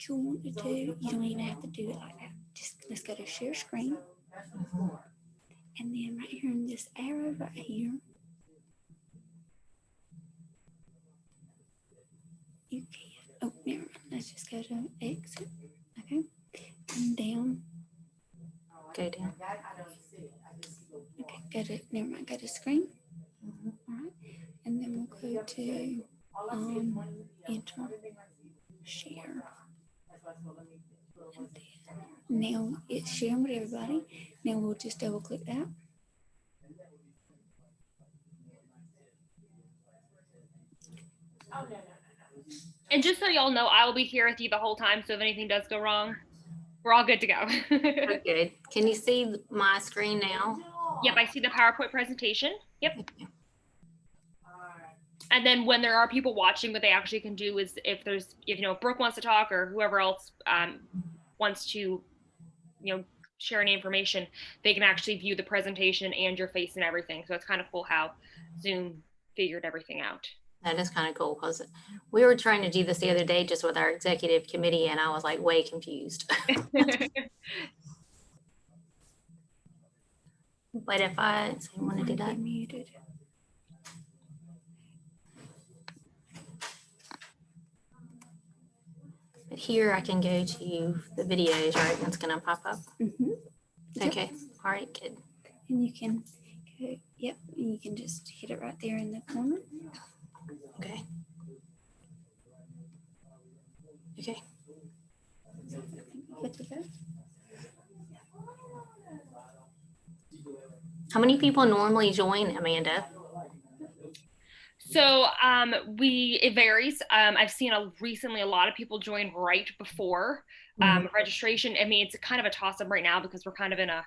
what you want to do. You don't even have to do it like that. Just let's go to share screen. And then right here in this arrow right here, you can, oh, never mind. Let's just go to exit. Okay. And down. Go down. Okay, go to, never mind, go to screen. All right. And then we'll go to enter, share. And now it's sharing with everybody. Now we'll just double click that. And just so y'all know, I will be here with you the whole time. So if anything does go wrong, we're all good to go. Good. Can you see my screen now? Yep, I see the PowerPoint presentation. Yep. And then when there are people watching, what they actually can do is if Brooke wants to talk or whoever else wants to, share any information, they can actually view the presentation and your face and everything. So it's kind of cool how Zoom figured everything out. That is kind of cool because we were trying to do this the other day just with our executive committee and I was like way confused. But if I want to do that. Muted. But here I can go to the videos, right? And it's going to pop up. Okay. All right, good. And you can go, yep, and you can just hit it right there in the corner. Okay. Okay. Good to go. How many people normally join, Amanda? So it varies. I've seen recently a lot of people join right before registration. I mean, it's kind of a toss up right now because we're kind of in a,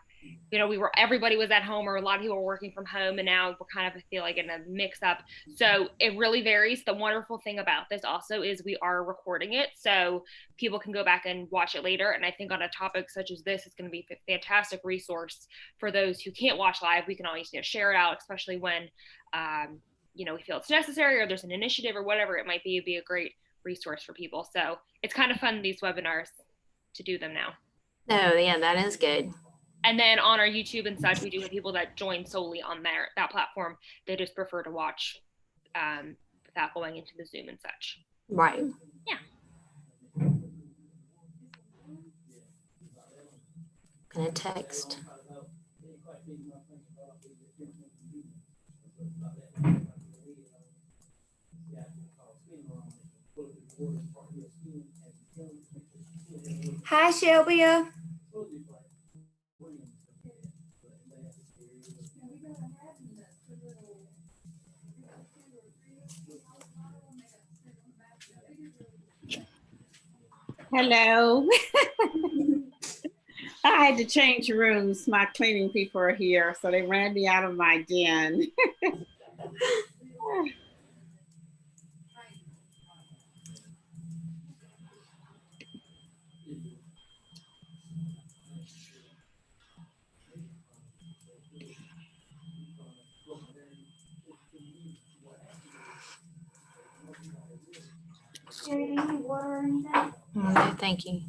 everybody was at home or a lot of people were working from home, and now we're kind of, I feel like, in a mix up. So it really varies. The wonderful thing about this also is we are recording it, so people can go back and watch it later. And I think on a topic such as this, it's going to be a fantastic resource for those who can't watch live. We can always share it out, especially when we feel it's necessary or there's an initiative or whatever it might be. It'd be a great resource for people. So it's kind of fun, these webinars, to do them now. Oh, yeah, that is good. And then on our YouTube and such, we do have people that join solely on that platform. They just prefer to watch without going into the Zoom and such. Right. Yeah. Gonna text. Hi, Shelbia. Hello. I had to change rooms. My cleaning people are here, so they ran me out of my den. No, thank you.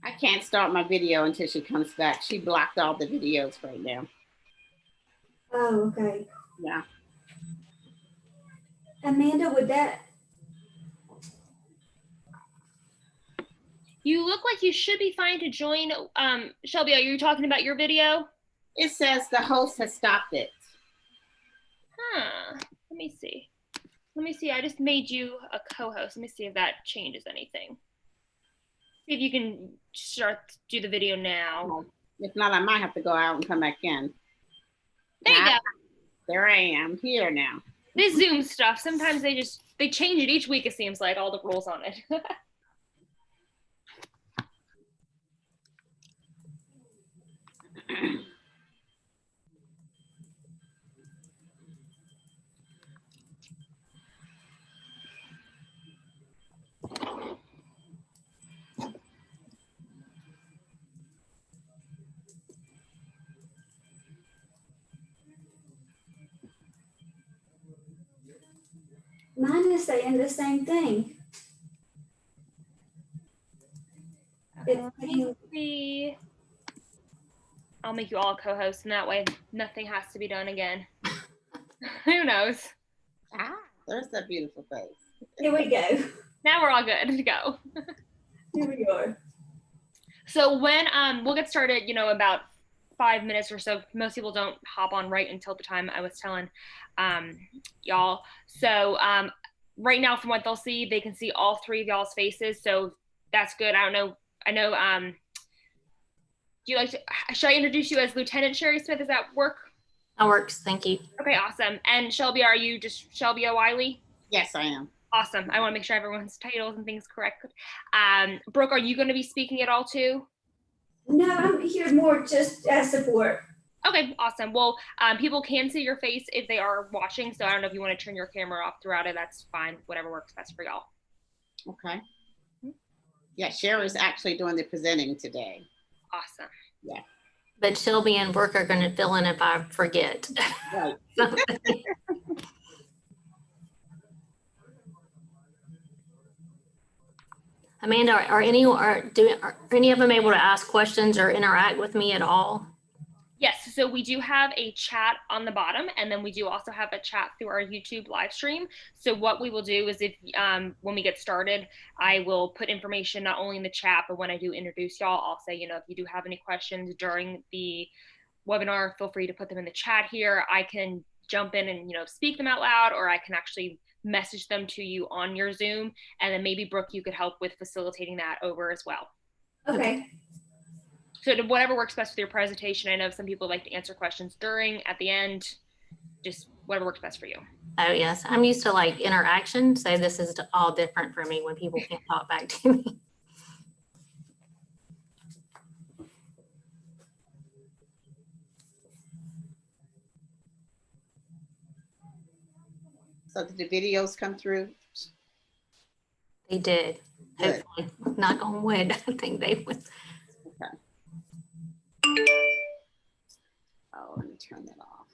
I can't start my video until she comes back. She blocked all the videos right now. Oh, okay. Yeah. Amanda, would that? You look like you should be fine to join. Shelby, are you talking about your video? It says the host has stopped it. Huh. Let me see. I just made you a co-host. Let me see if that changes anything. See if you can do the video now. If not, I might have to go out and come back in. There you go. There I am here now. This Zoom stuff, sometimes they change it each week, it seems like, all the rules on it. Mine is saying the same thing. Let me see. I'll make you all co-hosts, and that way nothing has to be done again. Who knows? Ah, there's that beautiful face. Here we go. Now we're all good to go. Here we go. So when we'll get started, about 5 minutes or so. Most people don't hop on right until the time I was telling y'all. So right now, from what they'll see, they can see all three of y'all's faces. So that's good. I don't know. I know. Do you like to? Should I introduce you as Lieutenant Sherry Smith? Does that work? That works. Thank you. Okay, awesome. And Shelby, are you just Shelby O'Wiley? Yes, I am. Awesome. I want to make sure everyone's titles and things correct. Brooke, are you going to be speaking at all too? No, I'm here more just as support. Okay, awesome. Well, people can see your face if they are watching, so I don't know if you want to turn your camera off throughout it. That's fine. Whatever works best for y'all. Okay. Yeah, Sherry's actually doing the presenting today. Awesome. Yeah. But Shelby and Brooke are going to fill in if I forget. Right. Amanda, are any of them able to ask questions or interact with me at all? Yes, so we do have a chat on the bottom, and then we do also have a chat through our YouTube live stream. So what we will do is if when we get started, I will put information not only in the chat, but when I do introduce y'all, I'll say, if you do have any questions during the webinar, feel free to put them in the chat here. I can jump in and, speak them out loud, or I can actually message them to you on your Zoom. And then maybe Brooke, you could help with facilitating that over as well. Okay. So whatever works best with your presentation. I know some people like to answer questions during, at the end, just whatever works best for you. Oh yes, I'm used to like interaction, so this is all different for me when people can't talk back to me. So did the videos come through? They did. Good. Hopefully, knock on wood. I think they would. Okay. Oh, let me turn that off.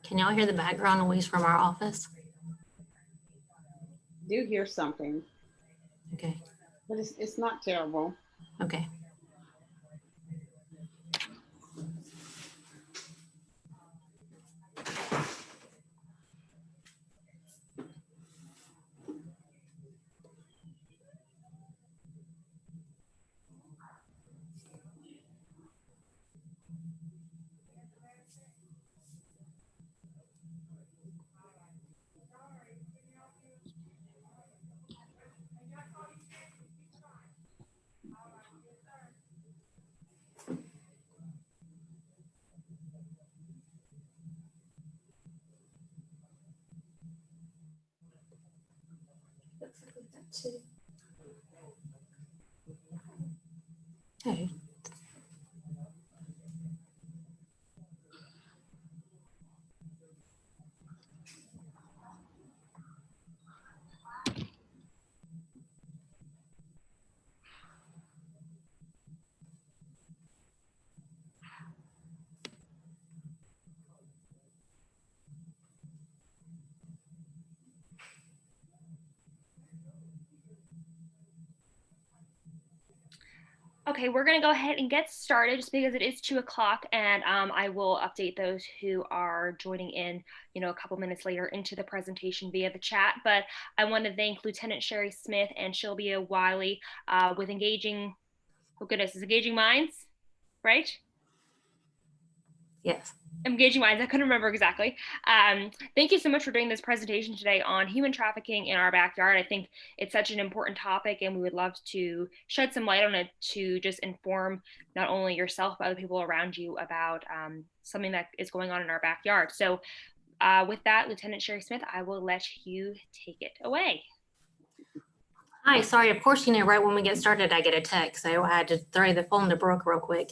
Can y'all hear the background noise from our office? Do hear something, Okay. but it's not terrible. Okay. Looks like we've got two. Oh. Okay, we're gonna go ahead and get started just because it is 2 o'clock, and I will update those who are joining in, a couple minutes later into the presentation via the chat. But I want to thank Lieutenant Sherry Smith and Sylvia Wiley with engaging, oh goodness, is Engaging Minds, right? Yes. Engaging Minds, I couldn't remember exactly. Thank you so much for doing this presentation today on human trafficking in our backyard. I think it's such an important topic, and we would love to shed some light on it to just inform not only yourself, but other people around you about something that is going on in our backyard. So with that, Lieutenant Sherry Smith, I will let you take it away. Hi, sorry, of course, right when we get started, I get a text, so I had to throw the phone to Brooke real quick.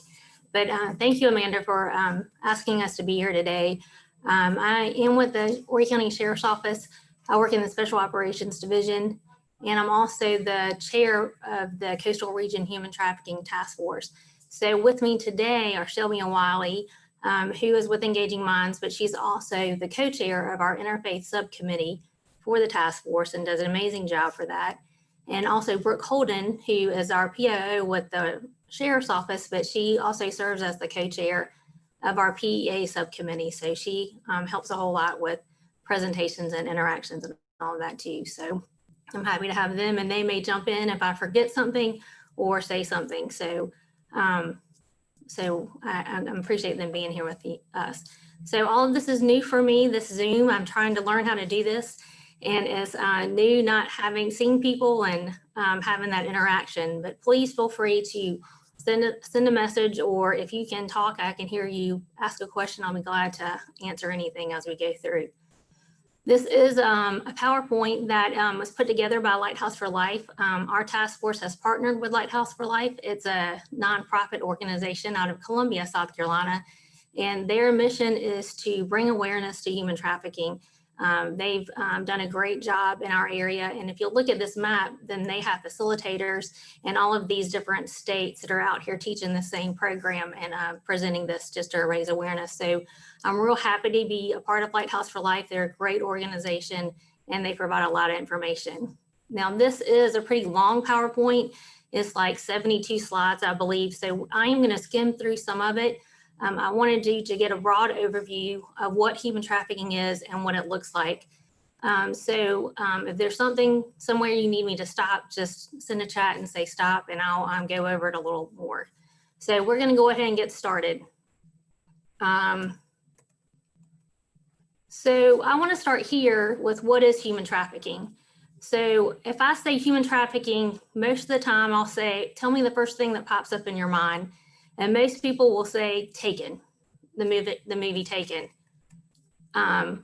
But thank you, Amanda, for asking us to be here today. I am with the Horry County Sheriff's Office. I work in the Special Operations Division, and I'm also the chair of the Coastal Region Human Trafficking Task Force. So with me today are Sylvia Wiley, who is with Engaging Minds, but she's also the co-chair of our Interfaith Subcommittee for the task force and does an amazing job for that. And also Brooke Holden, who is our POO with the Sheriff's Office, but she also serves as the co-chair of our PEA subcommittee. So she helps a whole lot with presentations and interactions and all of that too. So I'm happy to have them, and they may jump in if I forget something or say something. So I appreciate them being here with us. So all of this is new for me, this Zoom. I'm trying to learn how to do this. And it's new not having seen people and having that interaction. But please feel free to send a message, or if you can talk, I can hear you ask a question. I'll be glad to answer anything as we go through. This is a PowerPoint that was put together by Lighthouse for Life. Our task force has partnered with Lighthouse for Life. It's a nonprofit organization out of Columbia, South Carolina, and their mission is to bring awareness to human trafficking. They've done a great job in our area. And if you look at this map, then they have facilitators in all of these different states that are out here teaching the same program and presenting this just to raise awareness. So I'm real happy to be a part of Lighthouse for Life. They're a great organization and they provide a lot of information. Now, this is a pretty long PowerPoint. It's like 72 slides, I believe. So I am going to skim through some of it. I wanted you to get a broad overview of what human trafficking is and what it looks like. If there's something somewhere you need me to stop, just send a chat and say stop, and I'll go over it a little more. So we're going to go ahead and get started. So I want to start here with what is human trafficking. So if I say human trafficking, most of the time I'll say, tell me the first thing that pops up in your mind. And most people will say Taken, the movie Taken. And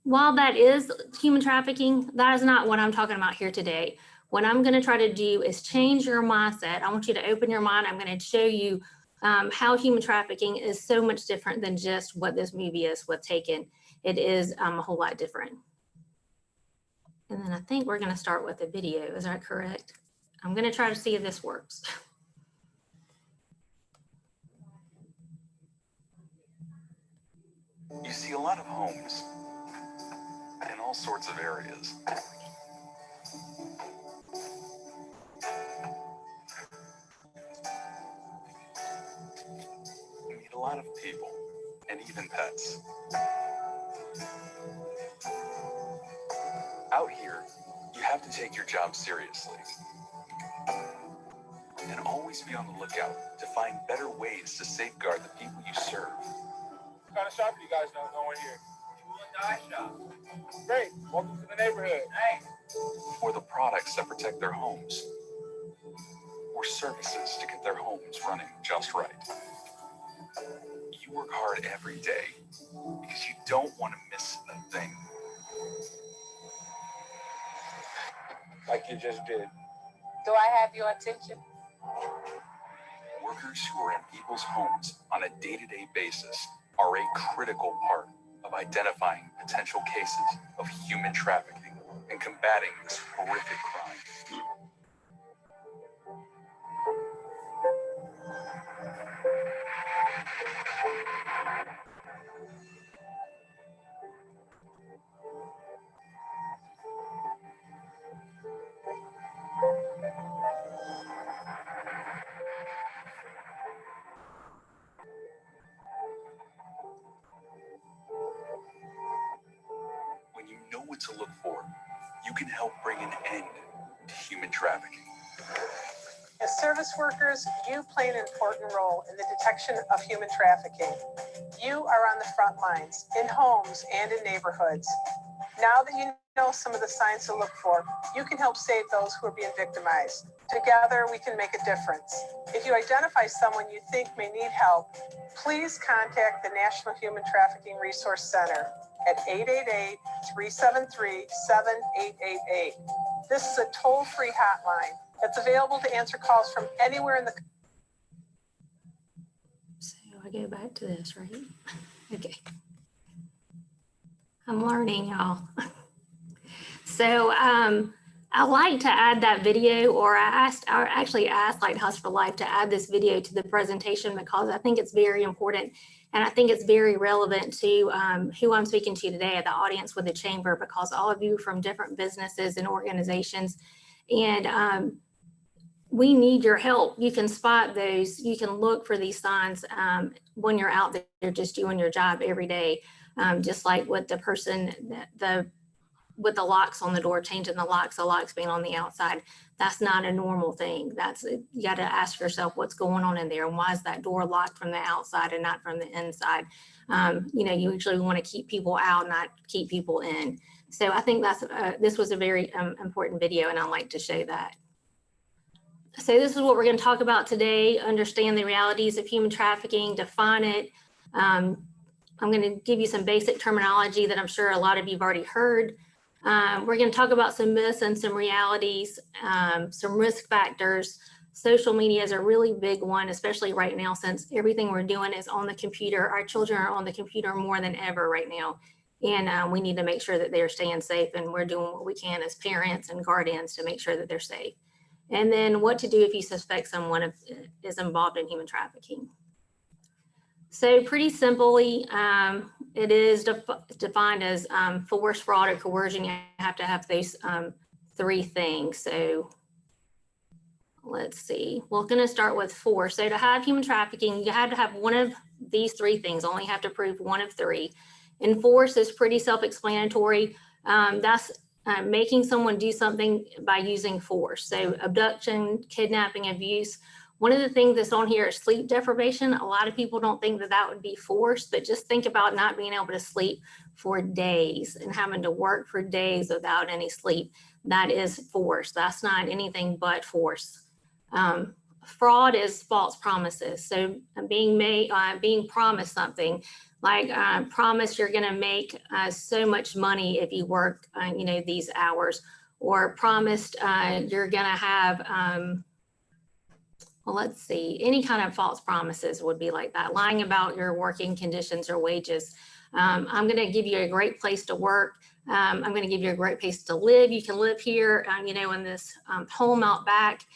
while that is human trafficking, that is not what I'm talking about here today. What I'm going to try to do is change your mindset. I want you to open your mind. I'm going to show you how human trafficking is so much different than just what this movie is with Taken. It is a whole lot different. And then I think we're going to start with a video. Is that correct? I'm going to try to see if this works. You see a lot of homes in all sorts of areas. You meet a lot of people and even pets. Out here, you have to take your job seriously and always be on the lookout to find better ways to safeguard the people you serve. What kind of shop do you guys know going here? Tool and die shop. Great. Welcome to the neighborhood. Thanks. Or the products that protect their homes. Or services to get their homes running just right. You work hard every day because you don't want to miss a thing. Like you just did. Do I have your attention? Workers who are in people's homes on a day-to-day basis are a critical part of identifying potential cases of human trafficking and combating this horrific crime. to look for, you can help bring an end to human trafficking. As service workers, you play an important role in the detection of human trafficking. You are on the front lines, in homes and in neighborhoods. Now that you know some of the signs to look for, you can help save those who are being victimized. Together, we can make a difference. If you identify someone you think may need help, please contact the National Human Trafficking Resource Center at 888-373-7888. This is a toll-free hotline that's available to answer calls from anywhere in the country. So I go back to this, right? Okay. I'm learning, y'all. So I like to add that video, or I actually asked Lighthouse for Life to add this video to the presentation because I think it's very important. And I think it's very relevant to who I'm speaking to today, the audience with the chamber, because all of you from different businesses and organizations, and we need your help. You can spot those, you can look for these signs when you're out there just doing your job every day. Just like with the person, with the locks on the door, changing the locks being on the outside. That's not a normal thing. You got to ask yourself what's going on in there, and why is that door locked from the outside and not from the inside? You usually want to keep people out, not keep people in. So I think this was a very important video, and I'd like to show that. So this is what we're going to talk about today: understand the realities of human trafficking, define it. I'm going to give you some basic terminology that I'm sure a lot of you've already heard. We're going to talk about some myths and some realities, some risk factors. Social media is a really big one, especially right now, since everything we're doing is on the computer. Our children are on the computer more than ever right now. And we need to make sure that they're staying safe, and we're doing what we can as parents and guardians to make sure that they're safe. And then what to do if you suspect someone is involved in human trafficking. So pretty simply, it is defined as force, fraud, or coercion. You have to have those three things. So let's see, we're going to start with force. So to have human trafficking, you have to have one of these three things, only have to prove one of three. And force is pretty self-explanatory. That's making someone do something by using force. So abduction, kidnapping, abuse. One of the things that's on here is sleep deprivation. A lot of people don't think that that would be force, but just think about not being able to sleep for days and having to work for days without any sleep. That is force. That's not anything but force. Fraud is false promises. So being promised something, like promise you're going to make so much money if you work, these hours, or promised you're going to have. Well, let's see, any kind of false promises would be like that. Lying about your working conditions or wages. I'm going to give you a great place to work. I'm going to give you a great place to live. You can live here, in this home out back.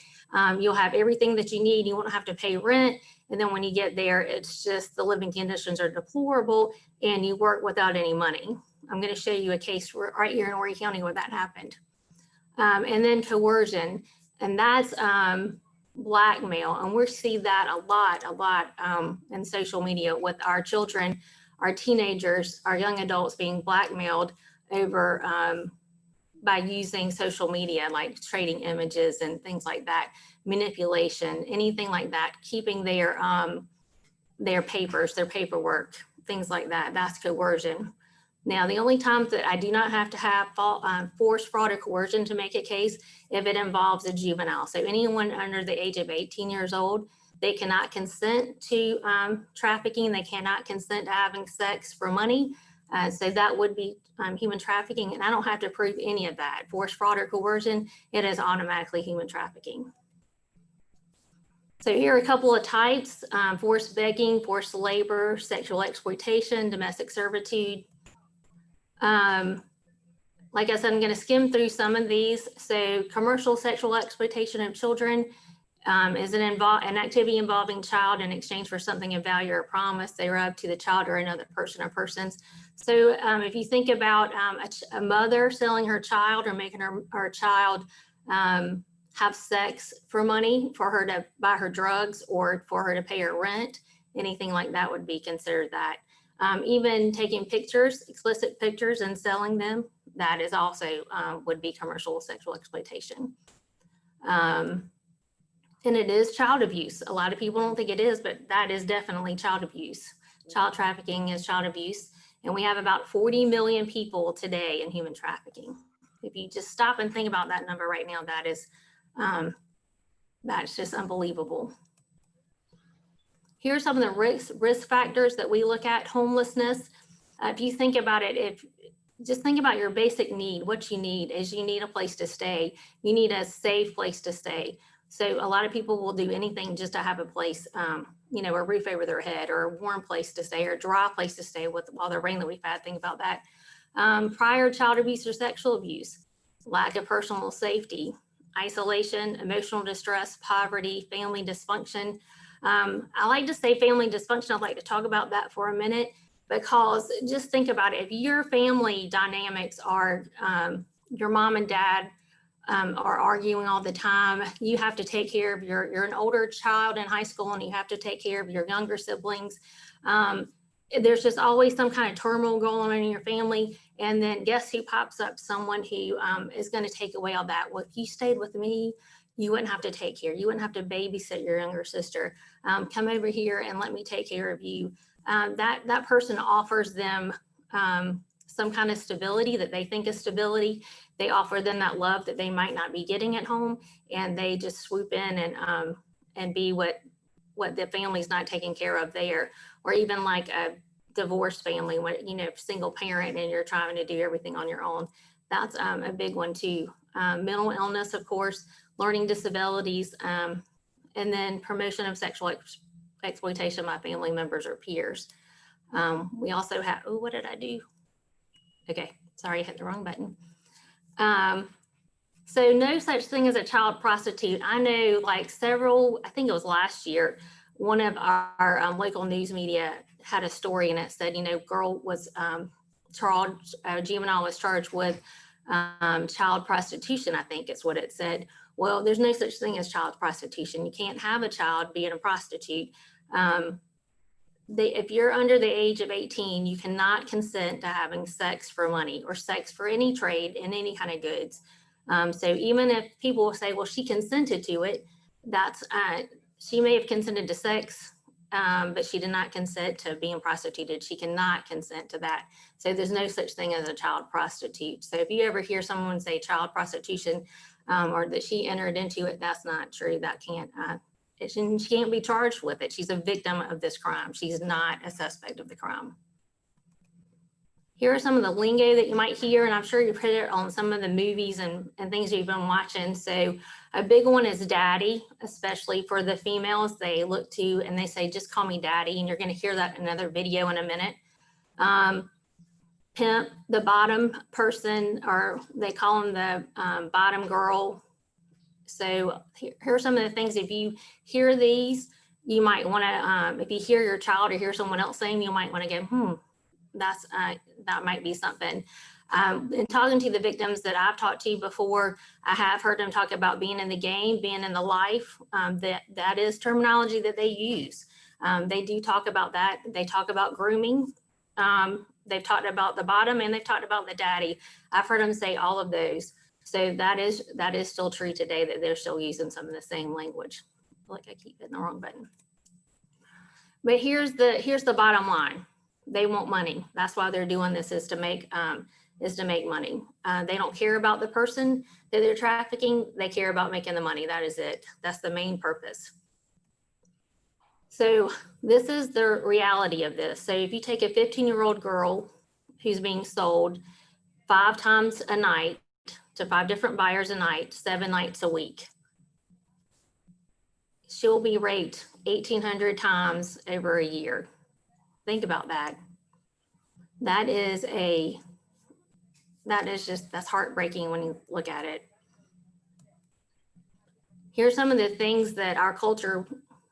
You'll have everything that you need. You won't have to pay rent. And then when you get there, it's just the living conditions are deplorable and you work without any money. I'm going to show you a case right here in Horry County where that happened. And then coercion, and that's blackmail, and we see that a lot in social media with our children, our teenagers, our young adults being blackmailed over by using social media, like trading images and things like that, manipulation, anything like that, keeping their papers, their paperwork, things like that. That's coercion. Now, the only times that I do not have to have force, fraud, or coercion to make a case if it involves a juvenile. So anyone under the age of 18 years old, they cannot consent to trafficking. They cannot consent to having sex for money. So that would be human trafficking. And I don't have to prove any of that. Force, fraud, or coercion, it is automatically human trafficking. So here are a couple of types: forced begging, forced labor, sexual exploitation, domestic servitude. Like I said, I'm going to skim through some of these. So commercial sexual exploitation of children is an activity involving child in exchange for something of value or promise thereof to the child or another person or persons. So if you think about a mother selling her child or making her child have sex for money, for her to buy her drugs or for her to pay her rent, anything like that would be considered that. Even taking pictures, explicit pictures, and selling them that is also would be commercial sexual exploitation. And it is child abuse. A lot of people don't think it is, but that is definitely child abuse. Child trafficking is child abuse. And we have about 40 million people today in human trafficking. If you just stop and think about that number right now, that is, that's just unbelievable. Here are some of the risk factors that we look at. Homelessness. If you think about it, just think about your basic need. What you need is you need a place to stay. You need a safe place to stay. So a lot of people will do anything just to have a place, you know, a roof over their head, or a warm place to stay, or a dry place to stay with all the rain that we've had. Think about that. Prior child abuse or sexual abuse, lack of personal safety, isolation, emotional distress, poverty, family dysfunction. I like to say family dysfunction. I'd like to talk about that for a minute, because just think about it. If your family dynamics are your mom and dad are arguing all the time, you have to take care of you're an older child in high school and you have to take care of your younger siblings. There's just always some kind of turmoil going on in your family. And then guess who pops up? Someone who is going to take away all that. Well, if you stayed with me, you wouldn't have to take care. You wouldn't have to babysit your younger sister. Come over here and let me take care of you. That person offers them some kind of stability that they think is stability. They offer them that love that they might not be getting at home, and they just swoop in and be what the family's not taking care of there. Or even like a divorced family, when, you know, single parent and you're trying to do everything on your own. That's a big one too. Mental illness, of course, learning disabilities, and then promotion of sexual exploitation by family members or peers. We also have, oh, what did I do? Okay, sorry, I hit the wrong button. So no such thing as a child prostitute. I know like several, I think it was last year, one of our local news media had a story, and it said, you know, girl was charged, juvenile was charged with child prostitution, I think is what it said. Well, there's no such thing as child prostitution. You can't have a child being a prostitute. If you're under the age of 18, you cannot consent to having sex for money or sex for any trade in any kind of goods. So even if people will say, well, she consented to it, that's, she may have consented to sex, but she did not consent to being prostituted. She cannot consent to that. So there's no such thing as a child prostitute. So if you ever hear someone say child prostitution, or that she entered into it, that's not true. That can't, she can't be charged with it. She's a victim of this crime. She's not a suspect of the crime. Here are some of the lingo that you might hear, and I'm sure you've heard it on some of the movies and things you've been watching. So a big one is daddy, especially for the females. They look to and they say, just call me daddy. And you're going to hear that in another video in a minute. Pimp, the bottom person, or they call them the bottom girl. So here are some of the things. If you hear these, you might want to, if you hear your child or hear someone else saying, you might want to go, that's that might be something. In talking to the victims that I've talked to before, I have heard them talk about being in the game, being in the life. That is terminology that they use. They do talk about that. They talk about grooming. They've talked about the bottom, and they've talked about the daddy. I've heard them say all of those. So that is still true today, that they're still using some of the same language. I feel like I keep hitting the wrong button. But here's the bottom line. They want money. That's why they're doing this, is to make money. They don't care about the person that they're trafficking. They care about making the money. That is it. That's the main purpose. So this is the reality of this. So if you take a 15-year-old girl who's being sold 5 times a night to 5 different buyers a night, 7 nights a week, she'll be raped 1,800 times over a year. Think about that. That's heartbreaking when you look at it. Here's some of the things that our culture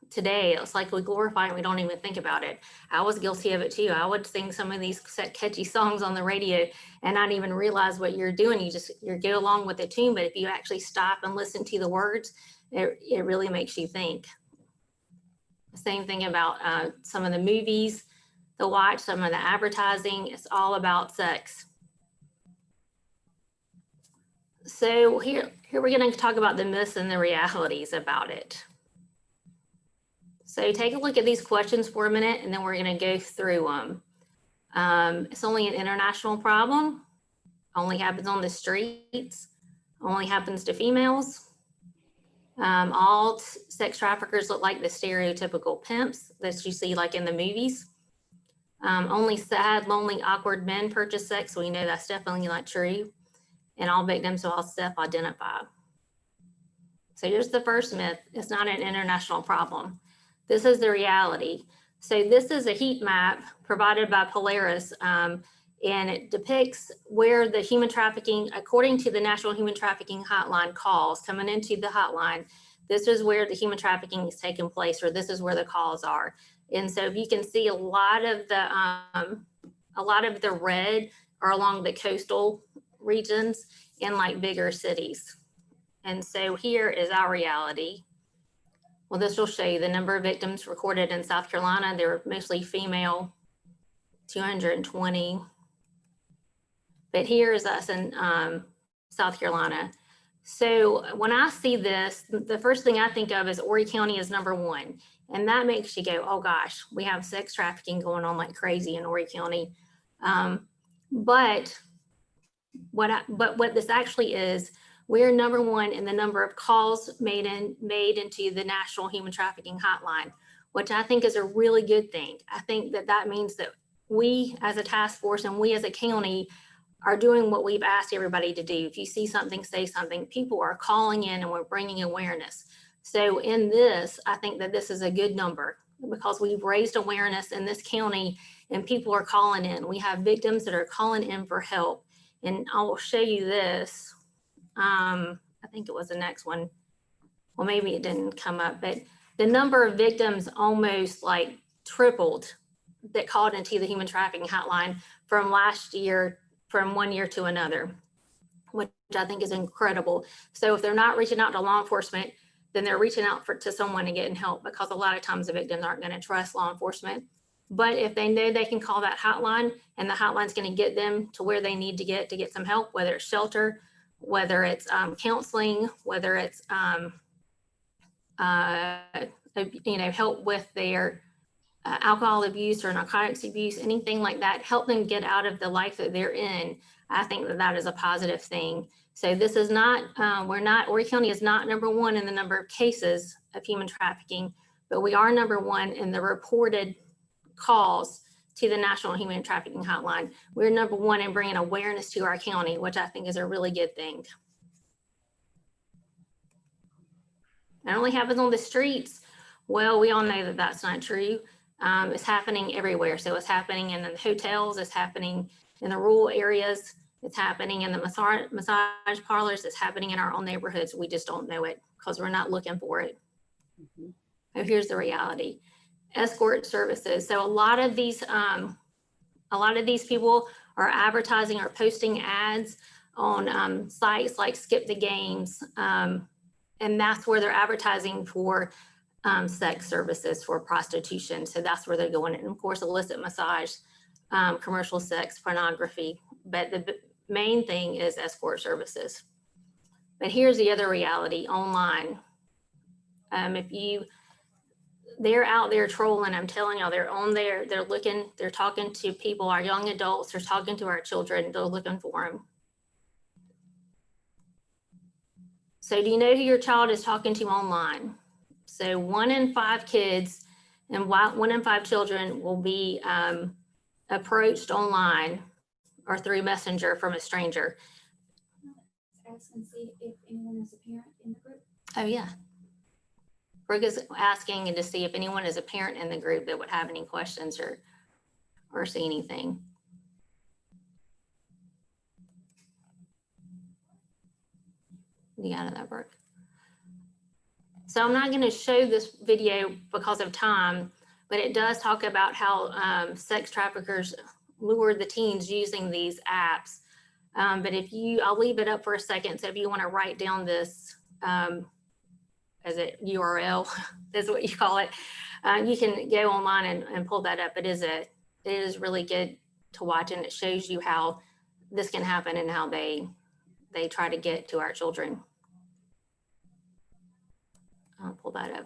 today, it's like we glorify and we don't even think about it. I was guilty of it too. I would sing some of these catchy songs on the radio and not even realize what you're doing. You go along with the tune, but if you actually stop and listen to the words, it really makes you think. Same thing about some of the movies to watch, some of the advertising. It's all about sex. So here we're going to talk about the myths and the realities about it. So take a look at these questions for a minute, and then we're going to go through them. It's only an international problem, only happens on the streets, only happens to females. All sex traffickers look like the stereotypical pimps that you see like in the movies. Only sad, lonely, awkward men purchase sex. We know that's definitely not true. And all victims will self-identify. So here's the first myth. It's not an international problem. This is the reality. So this is a heat map provided by Polaris, and it depicts where the human trafficking, according to the National Human Trafficking Hotline calls coming into the hotline, this is where the human trafficking is taking place, or this is where the calls are. And so you can see a lot of the red are along the coastal regions in like bigger cities. And so here is our reality. Well, this will show you the number of victims recorded in South Carolina. They were mostly female, 220. But here is us in South Carolina. So when I see this, the first thing I think of is Horry County is number 1. And that makes you go, oh gosh, we have sex trafficking going on like crazy in Horry County. But what this actually is, we're number 1 in the number of calls made into the National Human Trafficking Hotline, which I think is a really good thing. I think that means that we as a task force and we as a county are doing what we've asked everybody to do. If you see something, say something. People are calling in and we're bringing awareness. So in this, I think that this is a good number because we've raised awareness in this county and people are calling in. We have victims that are calling in for help. And I will show you this. I think it was the next one. Well, maybe it didn't come up, but the number of victims almost like tripled that called into the human trafficking hotline from last year, from one year to another, which I think is incredible. So if they're not reaching out to law enforcement, then they're reaching out to someone and getting help, because a lot of times the victims aren't going to trust law enforcement. But if they know they can call that hotline and the hotline's going to get them to where they need to get some help, whether it's shelter, whether it's counseling, whether it's help with their alcohol abuse or narcotics abuse, anything like that, help them get out of the life that they're in. I think that is a positive thing. So this is not, Horry County is not number 1 in the number of cases of human trafficking, but we are number 1 in the reported calls to the National Human Trafficking Hotline. We're number 1 in bringing awareness to our county, which I think is a really good thing. It only happens on the streets. Well, we all know that that's not true. It's happening everywhere. So it's happening in the hotels, it's happening in the rural areas, it's happening in the massage parlors, it's happening in our own neighborhoods. We just don't know it because we're not looking for it. Mm-hmm. So here's the reality. Escort services. So a lot of these people are advertising or posting ads on sites like Skip the Games, and that's where they're advertising for sex services, for prostitution. So that's where they're going. And of course, illicit massage, commercial sex, pornography. But the main thing is escort services. But here's the other reality online. They're out there trolling, I'm telling y'all, they're on there, they're looking, they're talking to people, our young adults, they're talking to our children, they're looking for them. So do you know who your child is talking to online? So 1 in 5 kids and 1 in 5 children will be approached online or through Messenger from a stranger. Ask and see if anyone is a parent in the group. Oh yeah. Brooke is asking to see if anyone is a parent in the group that would have any questions or see anything. You got that, Brooke? So I'm not going to show this video because of time, but it does talk about how sex traffickers lure the teens using these apps. But I'll leave it up for a second. So if you want to write down this, as a URL, is what you call it. You can go online and pull that up. It is really good to watch, and it shows you how this can happen and how they they try to get to our children. I'll pull that up.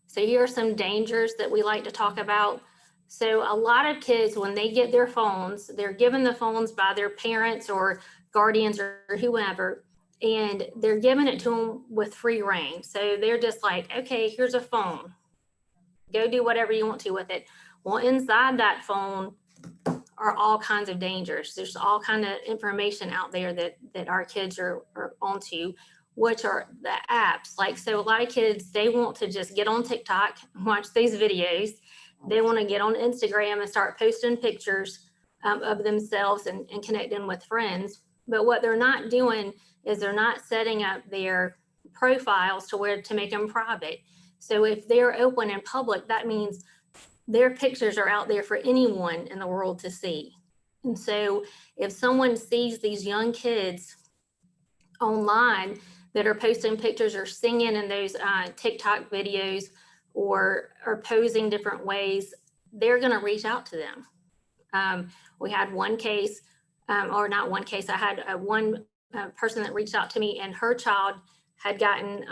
So here are some dangers that we like to talk about. So a lot of kids, when they get their phones, they're given the phones by their parents or guardians or whoever, and they're giving it to them with free reign. So they're just like, okay, here's a phone. Go do whatever you want to with it. Well, inside that phone are all kinds of dangers. There's all kind of information out there that our kids are onto, which are the apps. Like, so a lot of kids, they want to just get on TikTok, watch these videos. They want to get on Instagram and start posting pictures of themselves and connecting with friends. But what they're not doing is they're not setting up their profiles to make them private. So if they're open in public, that means their pictures are out there for anyone in the world to see. And so if someone sees these young kids online that are posting pictures or singing in those TikTok videos or posing different ways, they're going to reach out to them. We had one case, or not one case, I had one person that reached out to me, and her child had gotten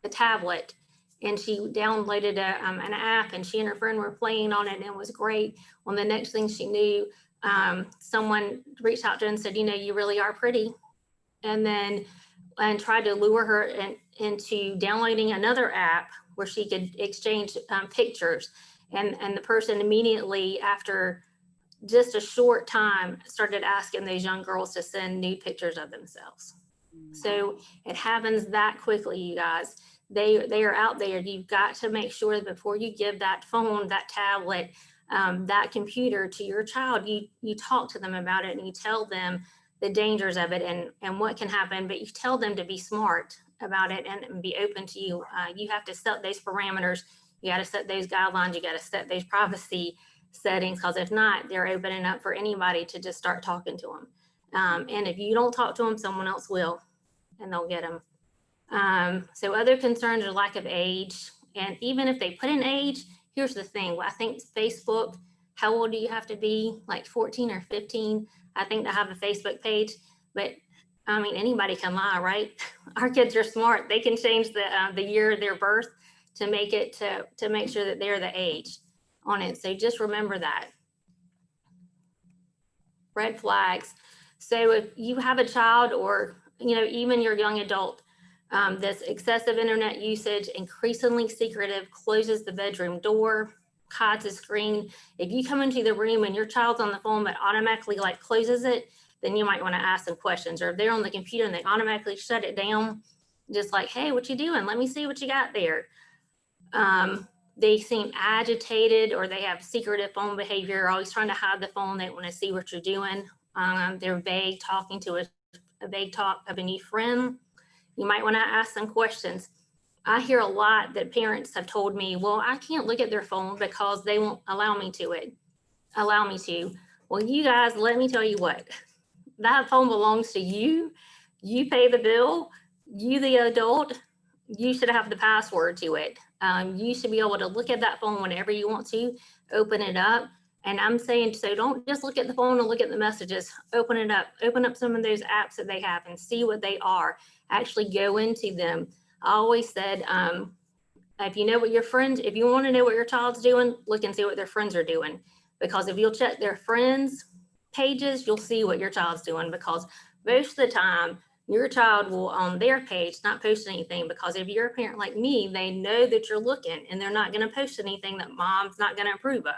a tablet, and she downloaded an app, and she and her friend were playing on it, and it was great. Well, the next thing she knew, someone reached out to her and said, you know, you really are pretty. And tried to lure her into downloading another app where she could exchange pictures. And the person immediately, after just a short time, started asking those young girls to send nude pictures of themselves. So it happens that quickly, you guys. They are out there. You've got to make sure that before you give that phone, that tablet, that computer to your child, you talk to them about it and you tell them the dangers of it and what can happen, but you tell them to be smart about it and be open to you. You have to set those parameters. You got to set those guidelines. You got to set those privacy settings, because if not, they're opening up for anybody to just start talking to them. And if you don't talk to them, someone else will, and they'll get them. So other concerns are lack of age. And even if they put in age, here's the thing. I think Facebook, how old do you have to be? Like 14 or 15, I think, to have a Facebook page. But I mean, anybody can lie, right? Our kids are smart. They can change the year of their birth to make it to make sure that they're the age on it. So just remember that. Red flags. So if you have a child, or even your young adult, this excessive internet usage, increasingly secretive, closes the bedroom door, hides the screen. If you come into the room and your child's on the phone but automatically closes it, then you might want to ask some questions. Or if they're on the computer and they automatically shut it down, just like, hey, what you doing? Let me see what you got there. They seem agitated, or they have secretive phone behavior, always trying to hide the phone. They want to see what you're doing. They're vague, talking to a vague talk of a new friend. You might want to ask some questions. I hear a lot that parents have told me, well, I can't look at their phone because they won't allow me to. Well, you guys, let me tell you what, that phone belongs to you. You pay the bill, you the adult, you should have the password to it. You should be able to look at that phone whenever you want to, open it up. And I'm saying, so don't just look at the phone and look at the messages, open it up, open up some of those apps that they have and see what they are, actually go into them. I always said, if you want to know what your child's doing, look and see what their friends are doing. Because if you'll check their friends' pages, you'll see what your child's doing, because most of the time, your child will on their page not post anything, because if you're a parent like me, they know that you're looking and they're not going to post anything that mom's not going to approve of.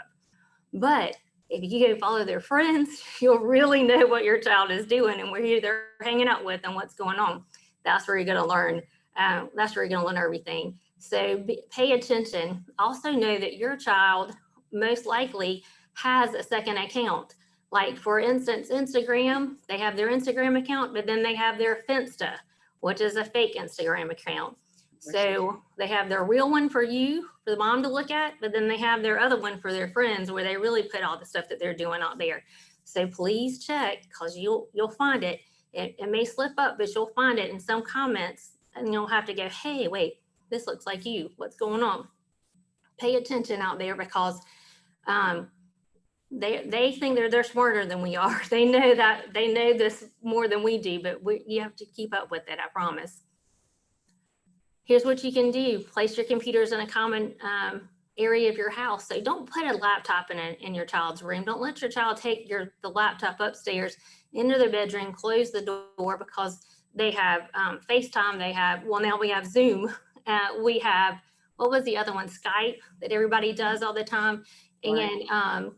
But if you go follow their friends, you'll really know what your child is doing and where they're hanging out with and what's going on. That's where you're going to learn. That's where you're going to learn everything. So pay attention. Also know that your child most likely has a second account. Like, for instance, Instagram, they have their Instagram account, but then they have their Finsta, which is a fake Instagram account. So they have their real one for you, for the mom to look at, but then they have their other one for their friends, where they really put all the stuff that they're doing out there. So please check, because you'll find it. It may slip up, but you'll find it in some comments, and you'll have to go, hey, wait, this looks like you. What's going on? Pay attention out there, because They think they're smarter than we are. They know this more than we do, but you have to keep up with it, I promise. Here's what you can do. Place your computers in a common area of your house. So don't put a laptop in your child's room. Don't let your child take the laptop upstairs into their bedroom, close the door, because they have FaceTime. Now we have Zoom. We have, what was the other one? Skype, that everybody does all the time. Right. And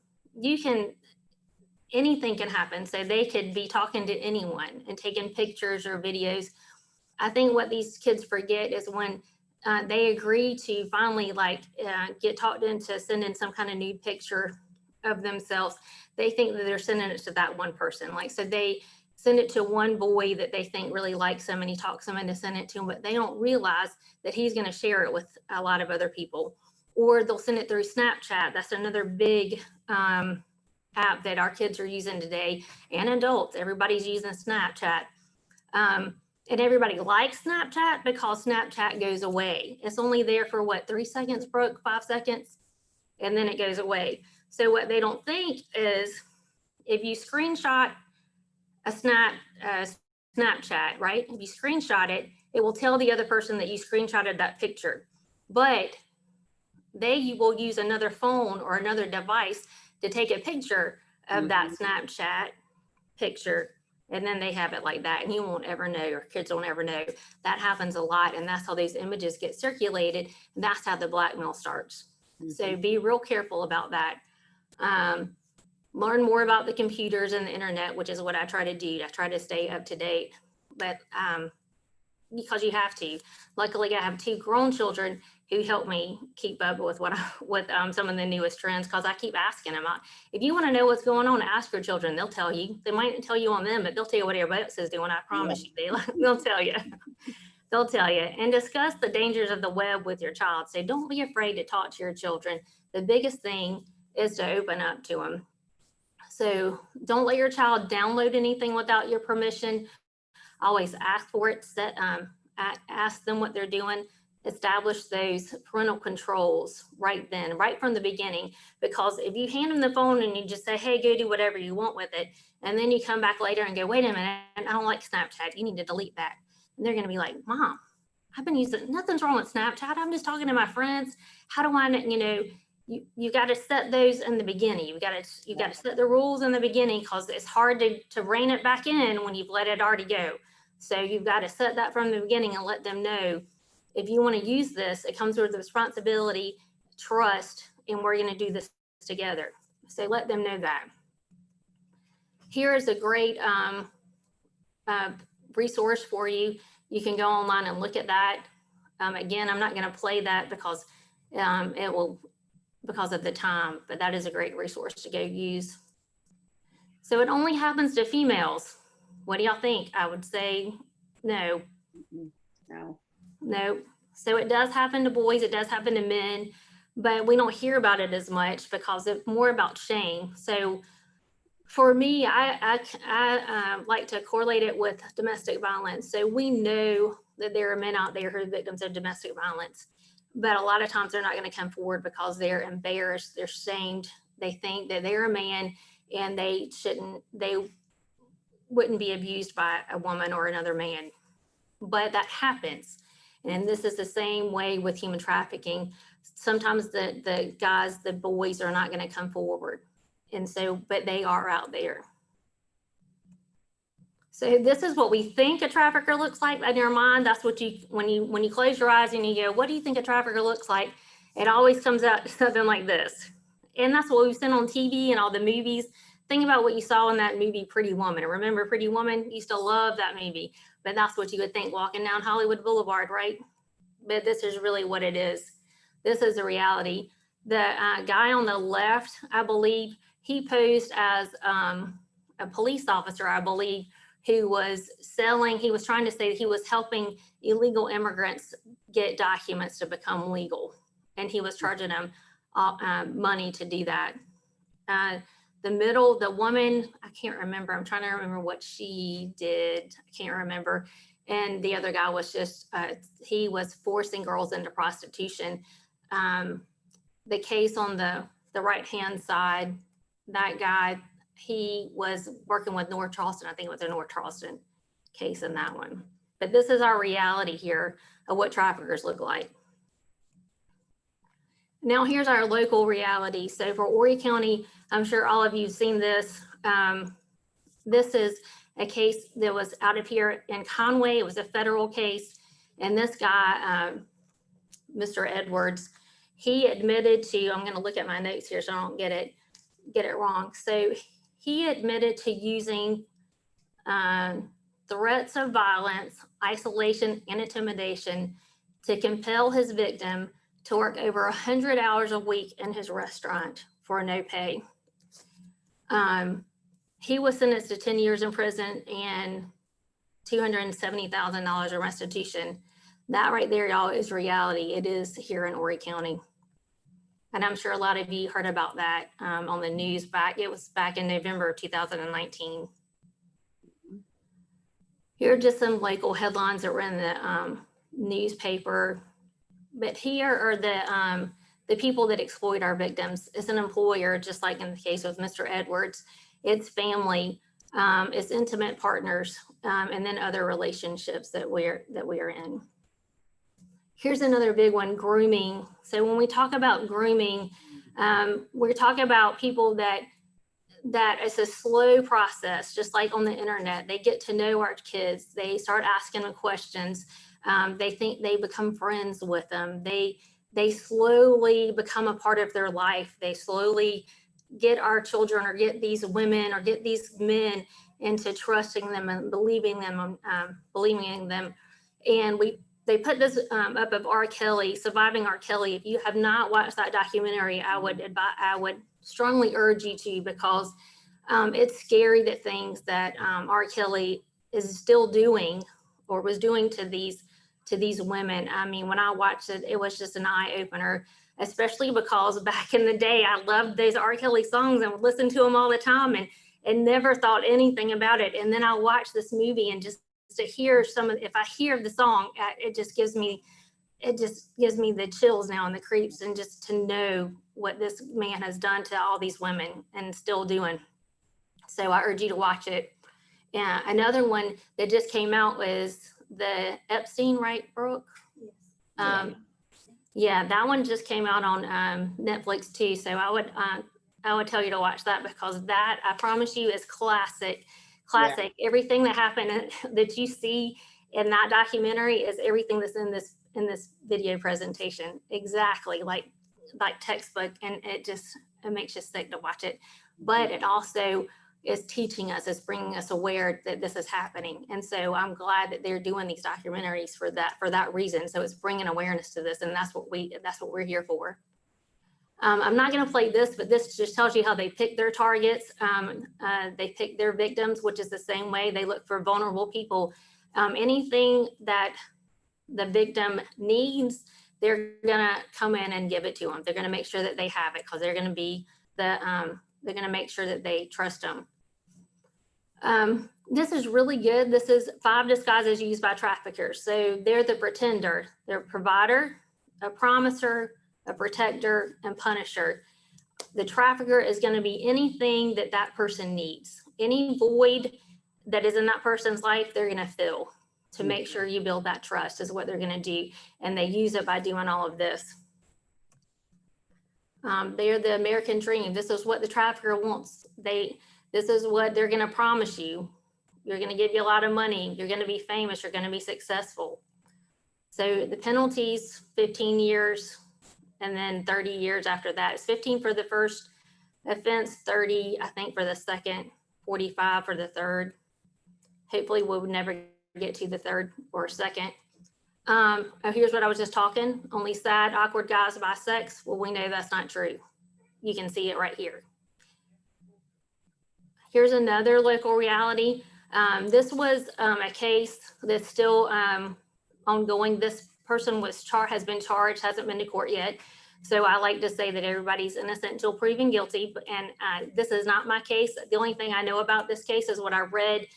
anything can happen. So they could be talking to anyone and taking pictures or videos. I think what these kids forget is when they agree to finally get talked into sending some kind of nude picture of themselves, they think that they're sending it to that one person. So they send it to one boy that they think really likes them, and he talks them into sending it to him, but they don't realize that he's going to share it with a lot of other people. Or they'll send it through Snapchat. That's another big app that our kids are using today, and adults. Everybody's using Snapchat. And everybody likes Snapchat because Snapchat goes away. It's only there for 3 seconds, Brooke, 5 seconds, and then it goes away. So what they don't think is if you screenshot a Snapchat, right? If you screenshot it, it will tell the other person that you screenshotted that picture. But they will use another phone or another device to take a picture of that Snapchat picture, and then they have it like that, and you won't ever know, or kids won't ever know. That happens a lot, and that's how these images get circulated, and that's how the blackmail starts. So be real careful about that. Learn more about the computers and the internet, which is what I try to do. I try to stay up to date, but because you have to. Luckily, I have 2 grown children who help me keep up with some of the newest trends, because I keep asking them. If you want to know what's going on, ask your children. They'll tell you. They might tell you on them, but they'll tell you what everybody else is doing. I promise you, they'll tell you. They'll tell you. And discuss the dangers of the web with your child. So don't be afraid to talk to your children. The biggest thing is to open up to them. So don't let your child download anything without your permission. Always ask for it. Ask them what they're doing. Establish those parental controls right from the beginning. Because if you hand them the phone and you just say, hey, go do whatever you want with it, and then you come back later and go, wait a minute, I don't like Snapchat, you need to delete that. And they're going to be like, Mom, I've been using, nothing's wrong with Snapchat. I'm just talking to my friends. How do I, you got to set those in the beginning. You got to set the rules in the beginning, because it's hard to rein it back in when you've let it already go. So you've got to set that from the beginning and let them know, if you want to use this, it comes with responsibility, trust, and we're going to do this together. So let them know that. Here is a great resource for you. You can go online and look at that. Again, I'm not going to play that because because of the time, but that is a great resource to go use. So it only happens to females. What do y'all think? I would say no. No. So it does happen to boys, it does happen to men, but we don't hear about it as much because it's more about shame. So for me, I like to correlate it with domestic violence. So we know that there are men out there who are victims of domestic violence, but a lot of times they're not going to come forward because they're embarrassed, they're shamed, they think that they're a man and they wouldn't be abused by a woman or another man. But that happens. And this is the same way with human trafficking. Sometimes the guys, the boys are not going to come forward. And so, but they are out there. So this is what we think a trafficker looks like in your mind. That's what when you close your eyes and you go, what do you think a trafficker looks like? It always comes out something like this. And that's what we've seen on TV and all the movies. Think about what you saw in that movie, Pretty Woman. Remember Pretty Woman? You used to love that movie, but that's what you would think walking down Hollywood Boulevard, right? But this is really what it is. This is the reality. The guy on the left, I believe, he posed as a police officer, I believe, who was he was trying to say that he was helping illegal immigrants get documents to become legal. And he was charging them money to do that. The woman, I can't remember. I'm trying to remember what she did. I can't remember. And the other guy was just, he was forcing girls into prostitution. The case on the right-hand side, that guy, he was working with North Charleston. I think it was a North Charleston case in that one. But this is our reality here of what traffickers look like. Now here's our local reality. So for Horry County, I'm sure all of you've seen this. This is a case that was out of here in Conway. It was a federal case. And this guy, Mr. Edwards, he admitted to, I'm gonna look at my notes here so I don't get it wrong. So he admitted to using threats of violence, isolation, and intimidation to compel his victim to work over 100 hours a week in his restaurant for no pay. He was sentenced to 10 years in prison and $270,000 in restitution. That right there, y'all, is reality. It is here in Horry County. And I'm sure a lot of you heard about that on the news it was back in November of 2019. Here are just some local headlines that were in the newspaper. But here are the people that exploit our victims. It's an employer, just like in the case with Mr. Edwards. It's family, it's intimate partners, and then other relationships that we are in. Here's another big one, grooming. So when we talk about grooming, we're talking about people that it's a slow process, just like on the internet. They get to know our kids. They start asking them questions. They think they become friends with them. They slowly become a part of their life. They slowly get our children or get these women or get these men into trusting them and believing in them. And they put this up of R. Kelly, Surviving R. Kelly. If you have not watched that documentary, I would strongly urge you to, because it's scary that things that R. Kelly is still doing or was doing to these women. I mean, when I watched it, it was just an eye opener, especially because back in the day, I loved those R. Kelly songs and would listen to them all the time and never thought anything about it. And then I watched this movie, and just to hear if I hear the song, it just gives me the chills now and the creeps, and just to know what this man has done to all these women and still doing. So I urge you to watch it. Yeah, another one that just came out was the Epstein, right, Brooke? Yes. Yeah, that one just came out on Netflix too. So I would tell you to watch that, because that, I promise you, is classic. Yeah. Everything that happened that you see in that documentary is everything that's in this video presentation. Exactly like textbook, and it makes you sick to watch it. But it also is teaching us, is bringing us aware that this is happening. And so I'm glad that they're doing these documentaries for that reason. So it's bringing awareness to this, and that's what we're here for. I'm not going to play this, but this just tells you how they pick their targets. They pick their victims, which is the same way they look for vulnerable people. Anything that the victim needs, they're going to come in and give it to them. They're going to make sure that they have it, because they're going to be they're going to make sure that they trust them. This is really good. This is 5 disguises used by traffickers. So they're the pretender, they're a provider, a promiser, a protector, and punisher. The trafficker is going to be anything that person needs. Any void that is in that person's life, they're going to fill to make sure you build that trust, is what they're going to do. And they use it by doing all of this. They're the American dream. This is what the trafficker wants. This is what they're going to promise you. You're going to give you a lot of money. You're going to be famous. You're going to be successful. So the penalties, 15 years, and then 30 years after that. It's 15 for the first offense, 30, I think, for the second, 45 for the third. Hopefully we would never get to the third or second. Here's what I was just talking. Only sad, awkward guys buy sex. Well, we know that's not true. You can see it right here. Here's another local reality. This was a case that's still ongoing. This person has been charged, hasn't been to court yet. So I like to say that everybody's innocent until proven guilty. And this is not my case. The only thing I know about this case is what I read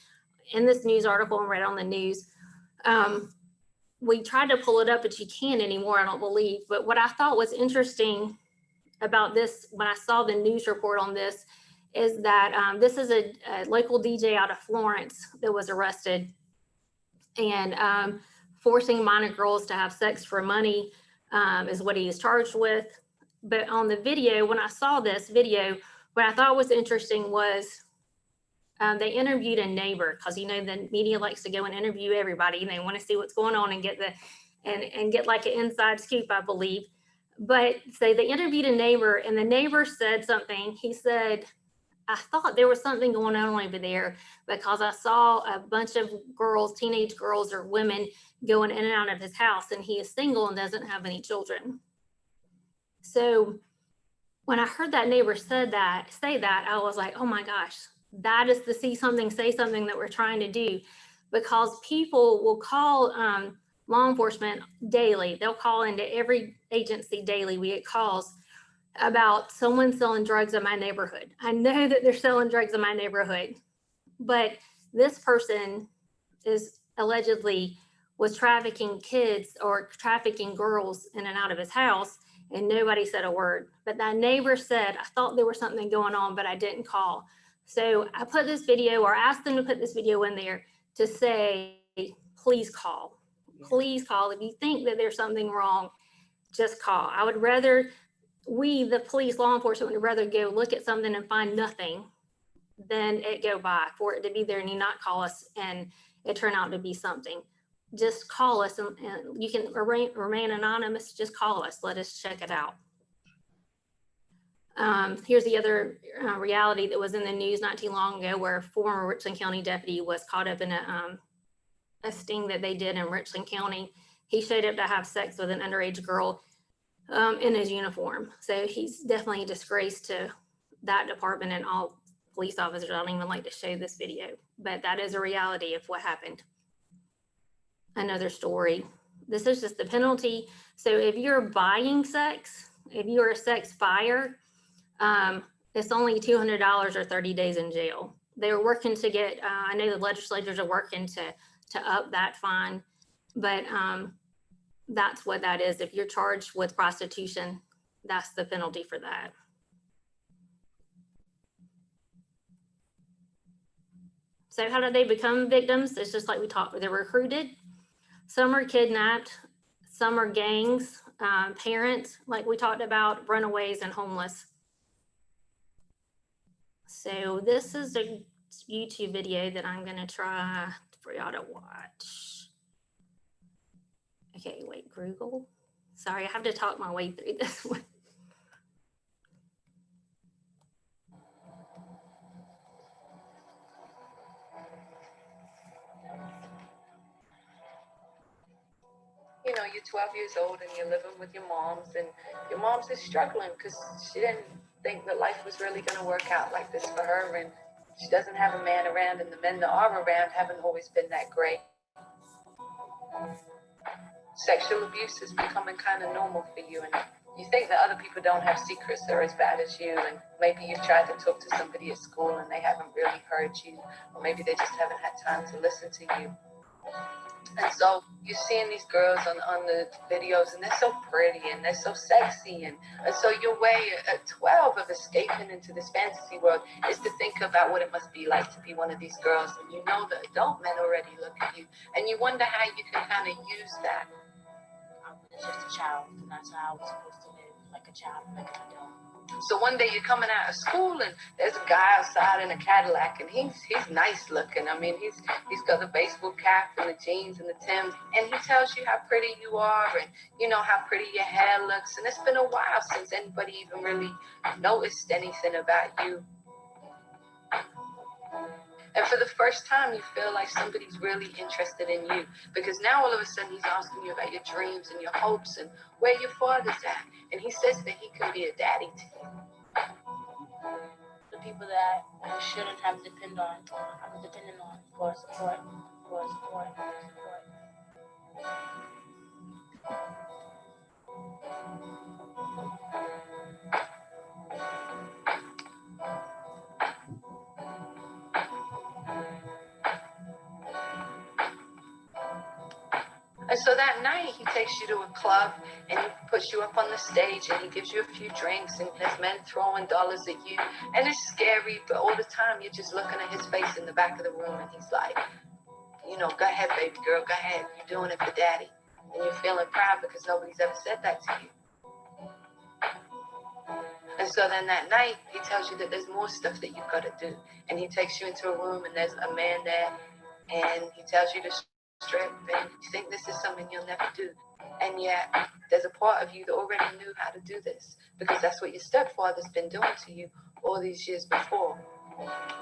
in this news article and read on the news. We tried to pull it up, but you can't anymore, I don't believe. But what I thought was interesting about this, when I saw the news report on this, is that this is a local DJ out of Florence that was arrested and forcing minor girls to have sex for money is what he is charged with. But on the video, when I saw this video, what I thought was interesting was they interviewed a neighbor, because you know the media likes to go and interview everybody and they want to see what's going on and get get like an inside scoop, I believe. But so they interviewed a neighbor, and the neighbor said something. He said, I thought there was something going on over there because I saw a bunch of girls, teenage girls or women, going in and out of his house, and he is single and doesn't have any children. So when I heard that neighbor say that, I was like, oh my gosh, that is the see something, say something that we're trying to do, because people will call law enforcement daily. They'll call into every agency daily. We get calls about someone selling drugs in my neighborhood. I know that they're selling drugs in my neighborhood, but this person is allegedly was trafficking kids or trafficking girls in and out of his house, and nobody said a word. But that neighbor said, I thought there was something going on, but I didn't call. So I put this video, or asked them to put this video in there to say, please call. Please call. If you think that there's something wrong, just call. I would rather, we, the police, law enforcement, would rather go look at something and find nothing than it go by, for it to be there and you not call us and it turn out to be something. Just call us, and you can remain anonymous. Just call us. Let us check it out. Here's the other reality that was in the news not too long ago, where a former Richland County deputy was caught up in a sting that they did in Richland County. He showed up to have sex with an underage girl in his uniform. So he's definitely a disgrace to that department and all police officers. I don't even like to show this video, but that is a reality of what happened. Another story. This is just the penalty. So if you're buying sex, if you're a sex buyer, it's only $200 or 30 days in jail. They were working to get, I know the legislators are working to up that fine, but that's what that is. If you're charged with prostitution, that's the penalty for that. So how do they become victims? It's just like we talked, they're recruited. Some are kidnapped, some are gangs, parents, like we talked about, runaways and homeless. So this is a YouTube video that I'm gonna try for y'all to watch. Okay, wait, Google. Sorry, I have to talk my way through this one. You know, you're 12 years old and you're living with your moms, and your mom's is struggling because she didn't think that life was really going to work out like this for her, and she doesn't have a man around, and the men that are around haven't always been that great. Sexual abuse is becoming kind of normal for you, and you think that other people don't have secrets that are as bad as you, and maybe you've tried to talk to somebody at school and they haven't really heard you, or maybe they just haven't had time to listen to you. And so you're seeing these girls on the videos, and they're so pretty and they're so sexy, and so your way at 12 of escaping into this fantasy world is to think about what it must be like to be one of these girls, and you know the adult men already look at you, and you wonder how you can kind of use that. I was just a child, and that's how I was supposed to live, like a child, like an adult. So one day you're coming out of school and there's a guy outside in a Cadillac, and he's nice looking. I mean, he's got the baseball cap and the jeans and the Timbs, and he tells you how pretty you are and you know how pretty your hair looks. And it's been a while since anybody even really noticed anything about you. And for the first time, you feel like somebody's really interested in you, because now all of a sudden he's asking you about your dreams and your hopes and where your father's at. And he says that he can be a daddy to you. The people that I shouldn't have depended on, I'm depending on for support. And so that night he takes you to a club and he puts you up on the stage and he gives you a few drinks and there's men throwing dollars at you. And it's scary, but all the time you're just looking at his face in the back of the room and he's like, you know, go ahead, baby girl, go ahead. You're doing it for daddy. And you're feeling proud because nobody's ever said that to you. And so then that night, he tells you that there's more stuff that you've got to do. And he takes you into a room and there's a man there and he tells you to strip and you think this is something you'll never do. And yet there's a part of you that already knew how to do this because that's what your stepfather's been doing to you all these years before.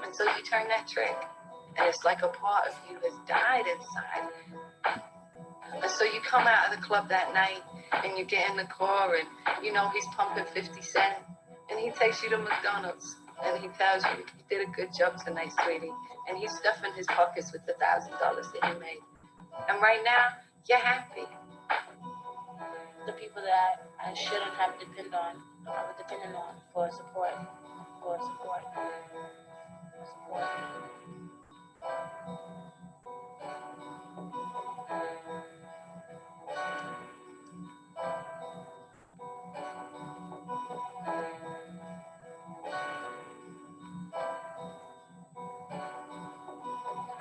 And so you turn that trick and it's like a part of you has died inside. And so you come out of the club that night and you get in the car and you know he's pumping 50 Cent and he takes you to McDonald's and he tells you you did a good job tonight, sweetie. And he's stuffing his pockets with the $1,000 that you made. And right now, you're happy. The people that I shouldn't have depended on, I was depending on for support.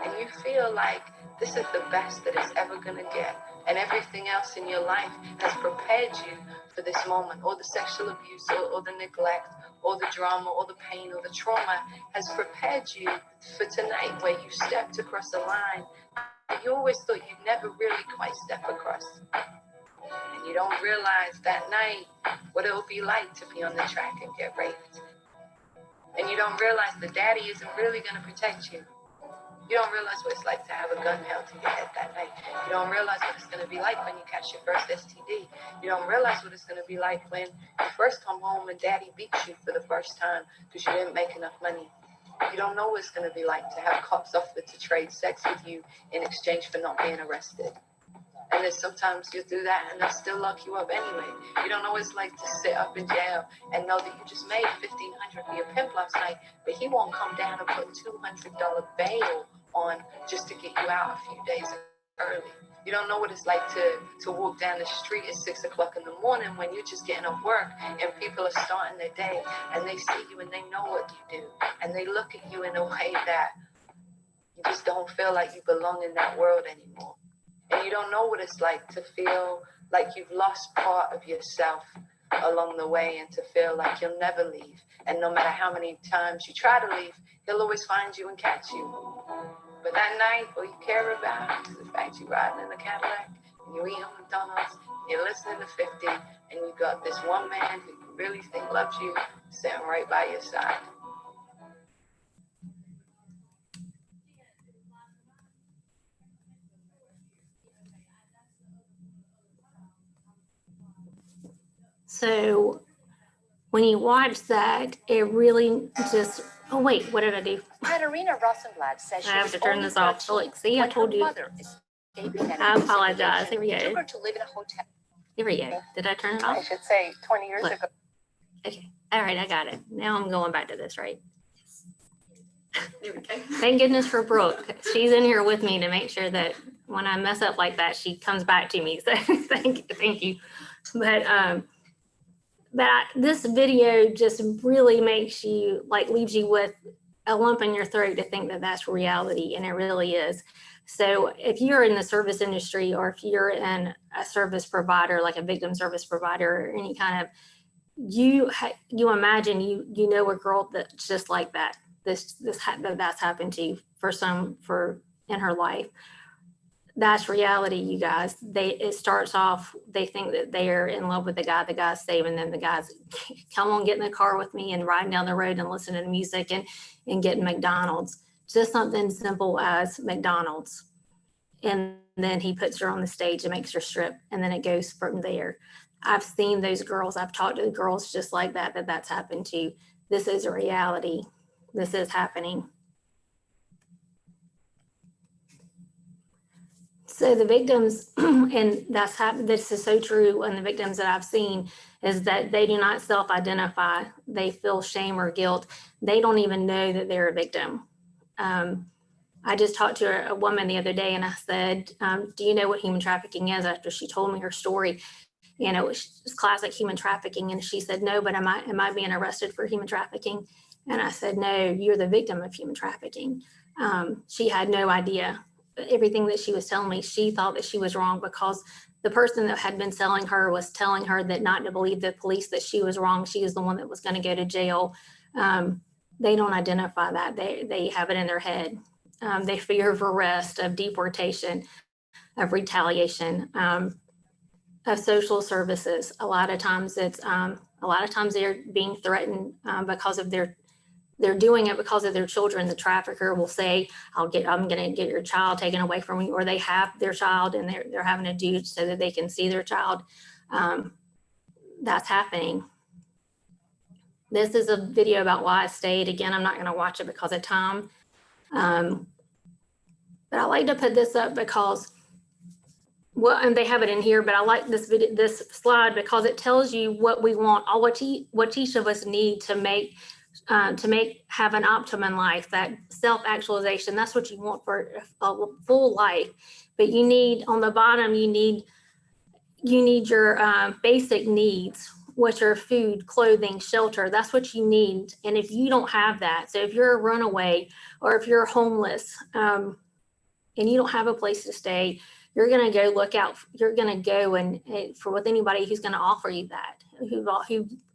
And you feel like this is the best that it's ever gonna get. And everything else in your life has prepared you for this moment. All the sexual abuse, or the neglect, or the drama, or the pain, or the trauma has prepared you for tonight where you stepped across a line. You always thought you'd never really quite step across. And you don't realize that night what it'll be like to be on the track and get raped. And you don't realize the daddy isn't really gonna protect you. You don't realize what it's like to have a gun held to your head that night. You don't realize what it's going to be like when you catch your first STD. You don't realize what it's going to be like when you first come home and daddy beats you for the first time because you didn't make enough money. You don't know what it's going to be like to have cops offer to trade sex with you in exchange for not being arrested. And then sometimes you do that and they'll still lock you up anyway. You don't know what it's like to sit up in jail and know that you just made $1,500 for your pimp last night, but he won't come down and put $200 bail on just to get you out a few days early. You don't know what it's like to walk down the street at 6 o'clock in the morning when you're just getting off work and people are starting their day and they see you and they know what you do and they look at you in a way that you just don't feel like you belong in that world anymore. And you don't know what it's like to feel like you've lost part of yourself along the way and to feel like you'll never leave. And no matter how many times you try to leave, he'll always find you and catch you. But that night, all you care about is the fact you're riding in a Cadillac and you're eating McDonald's, and you're listening to 50, and you got this one man who you really think loves you sitting right by your side. So when you watch that, it really just, oh wait, what did I do? Katarina Rosenblatt says I have to turn this off. So like, see, I when told her you. mother escaping an I apologize. investigation Here we took go. her to live in a hotel. Here we go. Did I turn it I off? should say 20 years Look. ago. Okay. All right, I got it. Now I'm going back to this, right? There we go. Thank goodness for Brooke. She's in here with me to make sure that when I mess up like that, she comes back to me. So thank you. But this video just really makes you, like, leaves you with a lump in your throat to think that that's reality, and it really is. So if you're in the service industry, or if you're in a service provider, like a victim service provider, or any kind of, you imagine you know a girl that's just like that. That's happened to for in her life. That's reality, you guys. It starts off, they think that they are in love with the guy's saving them. The guy's, come on, get in the car with me and riding down the road and listening to music and getting McDonald's. Just something simple as McDonald's. And then he puts her on the stage and makes her strip, and then it goes from there. I've seen those girls. I've talked to the girls just like that's happened to. This is a reality. This is happening. So the victims, and this is so true, and the victims that I've seen is that they do not self-identify. They feel shame or guilt. They don't even know that they're a victim. I just talked to a woman the other day and I said, do you know what human trafficking is? After she told me her story, you know, it's classic human trafficking. And she said, no, but am I being arrested for human trafficking? And I said, no, you're the victim of human trafficking. She had no idea. Everything that she was telling me, she thought that she was wrong because the person that had been selling her was telling her that not to believe the police, that she was wrong. She is the one that was going to go to jail. They don't identify that. They have it in their head. They fear of arrest, of deportation, of retaliation, of social services. A lot of times they're being threatened because of they're doing it because of their children. The trafficker will say, I'm going to get your child taken away from you, or they have their child and they're having to do so that they can see their child. That's happening. This is a video about why I stayed. Again, I'm not going to watch it because of time. But I like to put this up because, well, and they have it in here, but I like this video, this slide, because it tells you what we want, all what each of us need to have an optimum life, that self-actualization. That's what you want for a full life. But you need, on the bottom, you need your basic needs, which are food, clothing, shelter. That's what you need. And if you don't have that, so if you're a runaway or if you're homeless, and you don't have a place to stay, you're going to go look out. You're going to go and for with anybody who's going to offer you that, who's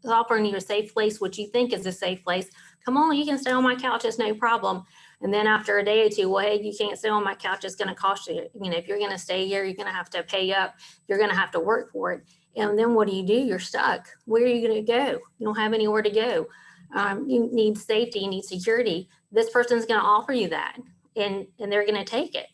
offering you a safe place, which you think is a safe place. Come on, you can stay on my couch. It's no problem. And then after a day or two, well, hey, you can't stay on my couch. It's going to cost you. You know, if you're going to stay here, you're going to have to pay up. You're going to have to work for it. And then what do? You're stuck. Where are you going to go? You don't have anywhere to go. You need safety. You need security. This person's going to offer you that. And they're going to take it.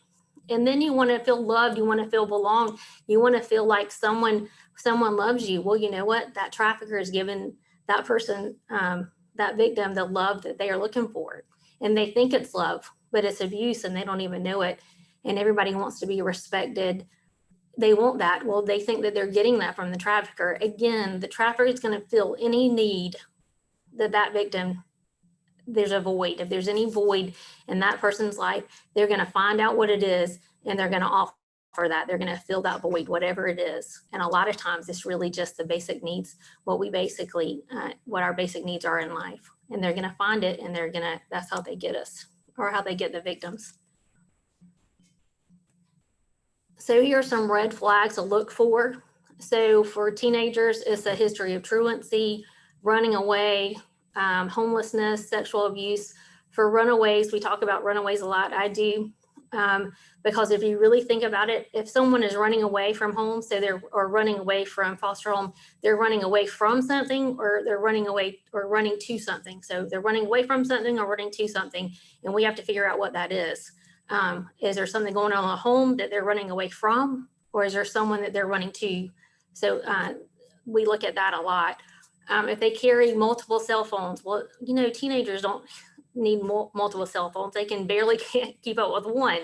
And then you want to feel loved. You want to feel belong. You want to feel like someone loves you. Well, you know what? That trafficker is giving that person, that victim, the love that they are looking for. And they think it's love, but it's abuse and they don't even know it. And everybody wants to be respected. They want that. Well, they think that they're getting that from the trafficker. Again, the trafficker is going to fill any need that victim, there's a void. If there's any void in that person's life, they're going to find out what it is and they're going to offer that. They're going to fill that void, whatever it is. And a lot of times it's really just the basic needs, what our basic needs are in life. And they're going to find it and that's how they get us, or how they get the victims. So here are some red flags to look for. So for teenagers, it's a history of truancy, running away, homelessness, sexual abuse. For runaways, we talk about runaways a lot. I do, because if you really think about it, if someone is running away from home, or running away from foster home, they're running away from something, or they're running away or running to something. So they're running away from something or running to something, and we have to figure out what that is. Is there something going on in the home that they're running away from, or is there someone that they're running to? So we look at that a lot. If they carry multiple cell phones, well, you know, teenagers don't need multiple cell phones. They can barely keep up with one.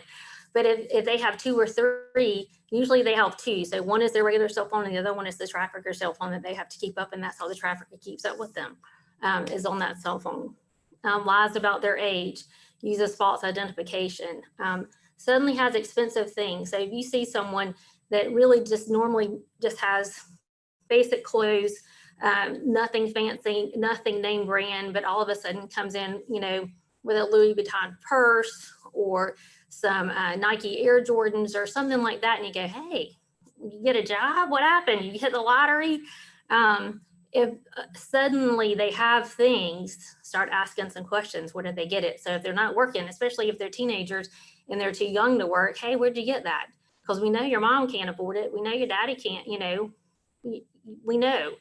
But if they have two or three, usually they have two. So one is their regular cell phone and the other one is the trafficker cell phone that they have to keep up, and that's how the trafficker keeps up with them, is on that cell phone. Lies about their age, uses false identification, suddenly has expensive things. So if you see someone that really just normally just has basic clothes, nothing fancy, nothing name brand, but all of a sudden comes in, you know, with a Louis Vuitton purse or some Nike Air Jordans or something like that, and you go, hey, you get a job? What happened? You hit the lottery? If suddenly they have things, start asking some questions. Where did they get it? So if they're not working, especially if they're teenagers and they're too young to work, hey, where'd you get that? Because we know your mom can't afford it. We know your daddy can't, you know, we know.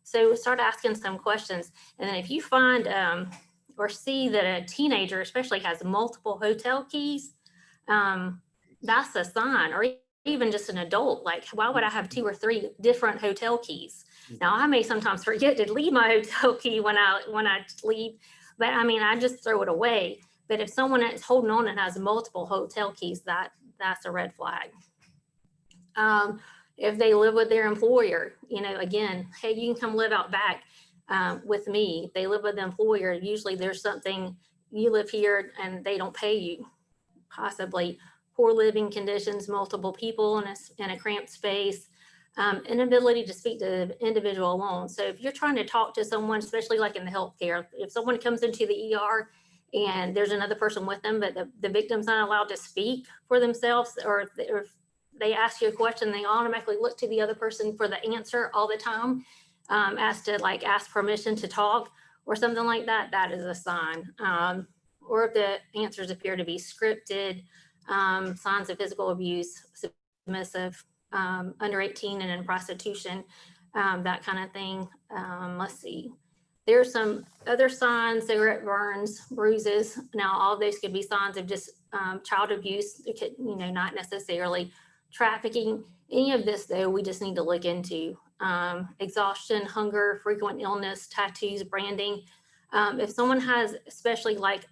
So start asking some questions. And then if you find or see that a teenager especially has multiple hotel keys, that's a sign. Or even just an adult, like, why would I have 2 or 3 different hotel keys? Now, I may sometimes forget to leave my hotel key when I leave, but I mean, I just throw it away. But if someone is holding on and has multiple hotel keys, that's a red flag. If they live with their employer, you know, again, hey, you can come live out back with me. If they live with the employer, usually there's something, you live here and they don't pay you. possibly poor living conditions, multiple people in a cramped space, inability to speak to the individual alone. So if you're trying to talk to someone, especially like in the healthcare, if someone comes into the ER and there's another person with them, but the victim's not allowed to speak for themselves, or if they ask you a question, they automatically look to the other person for the answer all the time, as to like ask permission to talk or something like that, that is a sign. Or if the answers appear to be scripted, signs of physical abuse, submissive, under 18 and in prostitution, that kind of thing. Let's see. There's some other signs: cigarette burns, bruises. Now, all of those could be signs of just child abuse. It could, not necessarily trafficking. Any of this, though, we just need to look into. Exhaustion, hunger, frequent illness, tattoos, branding. If someone has, especially like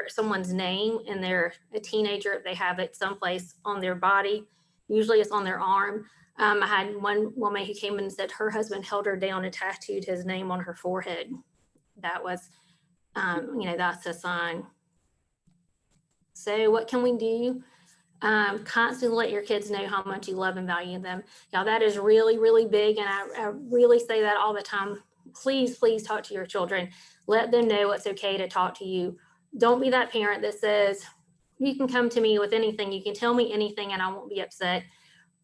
someone's name and they're a teenager, if they have it someplace on their body, usually it's on their arm. I had one woman who came in and said her husband held her down and tattooed his name on her forehead. That was, that's a sign. So what can we do? Constantly let your kids know how much you love and value them. Now that is really, really big. And I really say that all the time. Please, please talk to your children. Let them know it's okay to talk to you. Don't be that parent that says, you can come to me with anything. You can tell me anything and I won't be upset.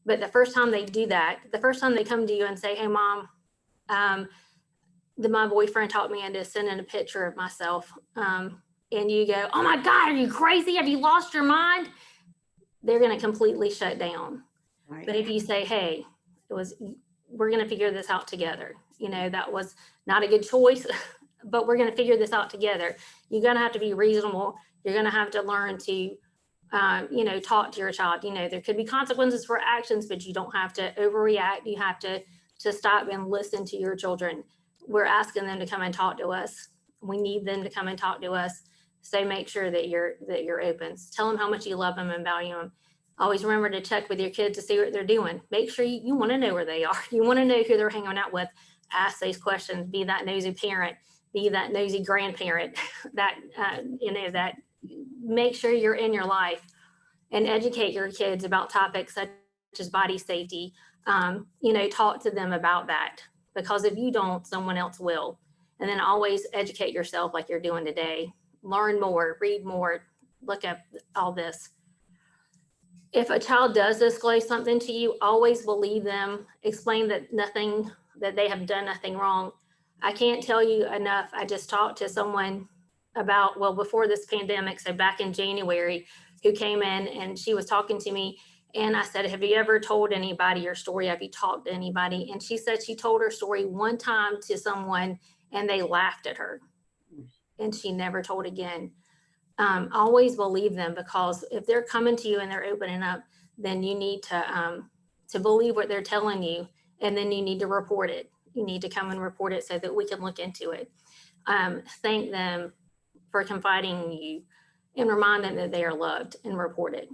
But the first time they do that, the first time they come to you and say, hey, Mom, my boyfriend talked me into sending a picture of myself. And you go, oh my God, are you crazy? Have you lost your mind? They're going to completely shut down. Right. But if you say, hey, we're going to figure this out together. That was not a good choice, but we're going to figure this out together. You're going to have to be reasonable. You're going to have to learn to, talk to your child. There could be consequences for actions, but you don't have to overreact. You have to stop and listen to your children. We're asking them to come and talk to us. We need them to come and talk to us. So make sure that you're open. Tell them how much you love them and value them. Always remember to check with your kids to see what they're doing. Make sure you want to know where they are. You want to know who they're hanging out with. Ask those questions. Be that nosy parent. Be that nosy grandparent. That make sure you're in your life and educate your kids about topics such as body safety. Talk to them about that, because if you don't, someone else will. And then always educate yourself like you're doing today. Learn more, read more, look up all this. If a child does disclose something to you, always believe them. Explain that they have done nothing wrong. I can't tell you enough. I just talked to someone before this pandemic, so back in January, who came in and she was talking to me. And I said, have you ever told anybody your story? Have you talked to anybody? And she said she told her story one time to someone and they laughed at her. And she never told again. Always believe them, because if they're coming to you and they're opening up, then you need to believe what they're telling you, and then you need to report it. You need to come and report it so that we can look into it. Thank them for confiding in you and remind them that they are loved and reported.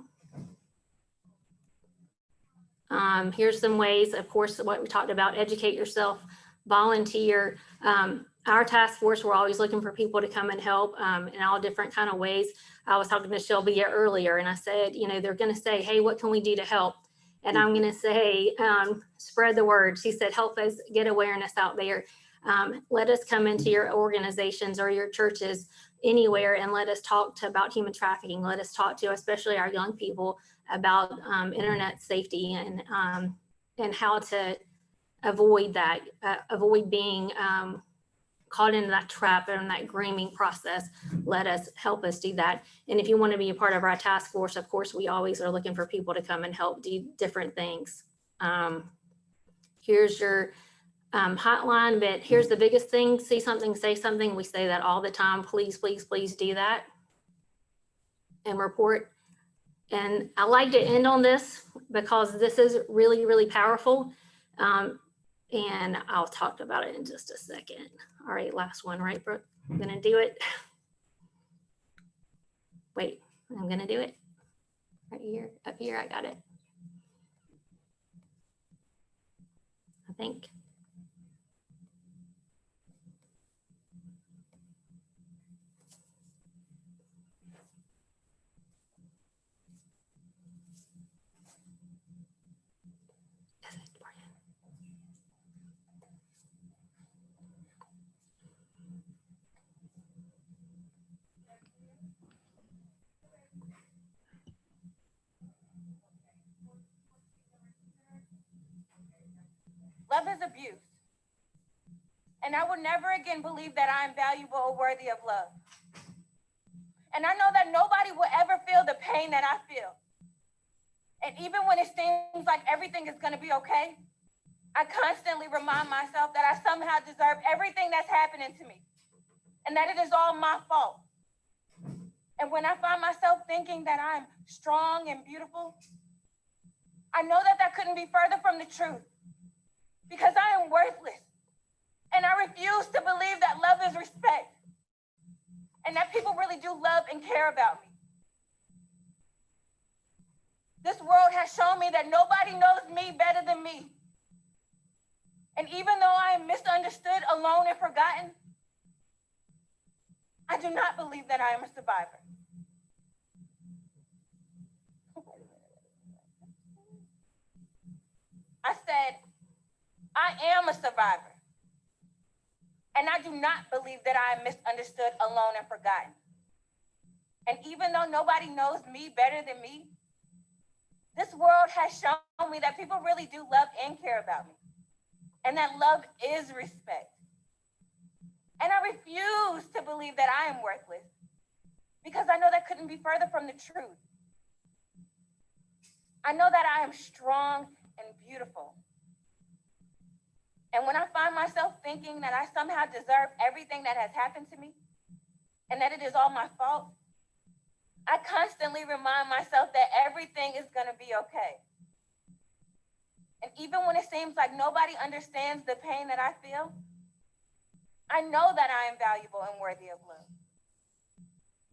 Here's some ways, of course, what we talked about: educate yourself, volunteer. Our task force, we're always looking for people to come and help in all different kind of ways. I was talking to Shelby earlier and I said, they're going to say, hey, what can we do to help? And I'm going to say, spread the word. She said, help us get awareness out there. Let us come into your organizations or your churches, anywhere, and let us talk about human trafficking. Let us talk to, especially our young people, about internet safety and how to avoid that, avoid being caught into that trap and that grooming process. Let us help us do that. And if you want to be a part of our task force, of course, we always are looking for people to come and help do different things. Here's your hotline, but here's the biggest thing: see something, say something. We say that all the time. Please, please, please do that and report. And I like to end on this because this is really, really powerful. And I'll talk about it in just a second. All right, last one, right, Brooke? I'm gonna do it. Wait, I'm gonna do it. Right here, up here, I got it. I think. love is abuse. And I will never again believe that I am valuable or worthy of love. And I know that nobody will ever feel the pain that I feel. And even when it seems like everything is going to be okay, I constantly remind myself that I somehow deserve everything that's happening to me and that it is all my fault. And when I find myself thinking that I'm strong and beautiful, I know that that couldn't be further from the truth because I am worthless. And I refuse to believe that love is respect and that people really do love and care about me. This world has shown me that nobody knows me better than me. And even though I am misunderstood, alone, and forgotten, I do not believe that I am a survivor. I said, I am a survivor. And I do not believe that I am misunderstood, alone, and forgotten. And even though nobody knows me better than me, this world has shown me that people really do love and care about me. And that love is respect. And I refuse to believe that I am worthless because I know that couldn't be further from the truth. I know that I am strong and beautiful. And when I find myself thinking that I somehow deserve everything that has happened to me and that it is all my fault, I constantly remind myself that everything is going to be okay. And even when it seems like nobody understands the pain that I feel, I know that I am valuable and worthy of love.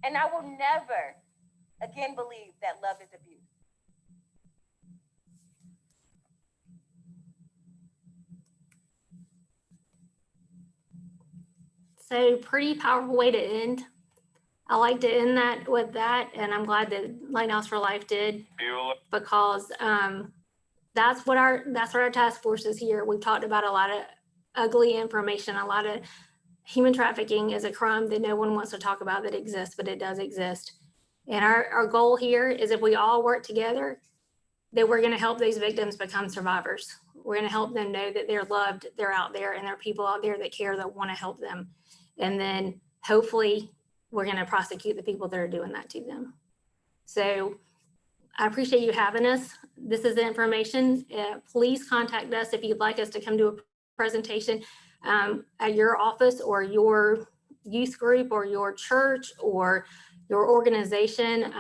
And I will never again believe that love is abuse. So pretty powerful way to end. I like to end that with that, and I'm glad that Lighthouse for Life did, because that's what our task force is here. We've talked about a lot of ugly information, a lot of human trafficking is a crime that no one wants to talk about that exists, but it does exist. And our goal here is if we all work together, that we're going to help these victims become survivors. We're going to help them know that they're loved, they're out there, and there are people out there that care, that want to help them. And then hopefully we're going to prosecute the people that are doing that to them. So I appreciate you having us. This is the information. Please contact us if you'd like us to come to a presentation at your office or your youth group or your church or your organization.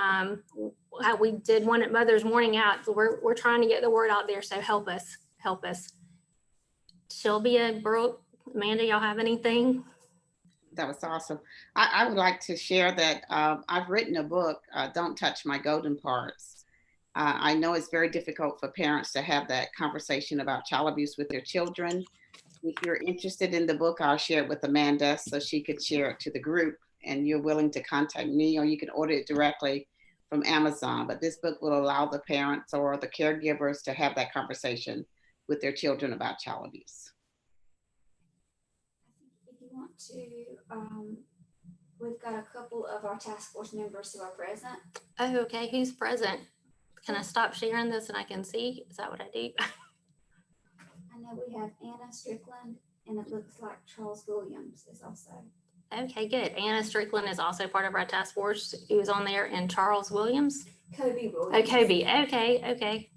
We did one at Mother's Morning Out. We're trying to get the word out there, so help us. Sylvia, Brooke, Amanda, y'all have anything? That was awesome. I would like to share that I've written a book, Don't Touch My Golden Parts. I know it's very difficult for parents to have that conversation about child abuse with their children. If you're interested in the book, I'll share it with Amanda so she could share it to the group, and you're willing to contact me, or you can order it directly from Amazon. But this book will allow the parents or the caregivers to have that conversation with their children about child abuse. If you want to, we've got a couple of our task force members who are present. Oh, okay. Who's present? Can I stop sharing this and I can see? Is that what I do? I know we have Anna Strickland, and it looks like Charles Williams is also. Okay, good. Anna Strickland is also part of our task force who's on there, and Charles Williams. Kobe Williams. Oh, Kobe. Okay.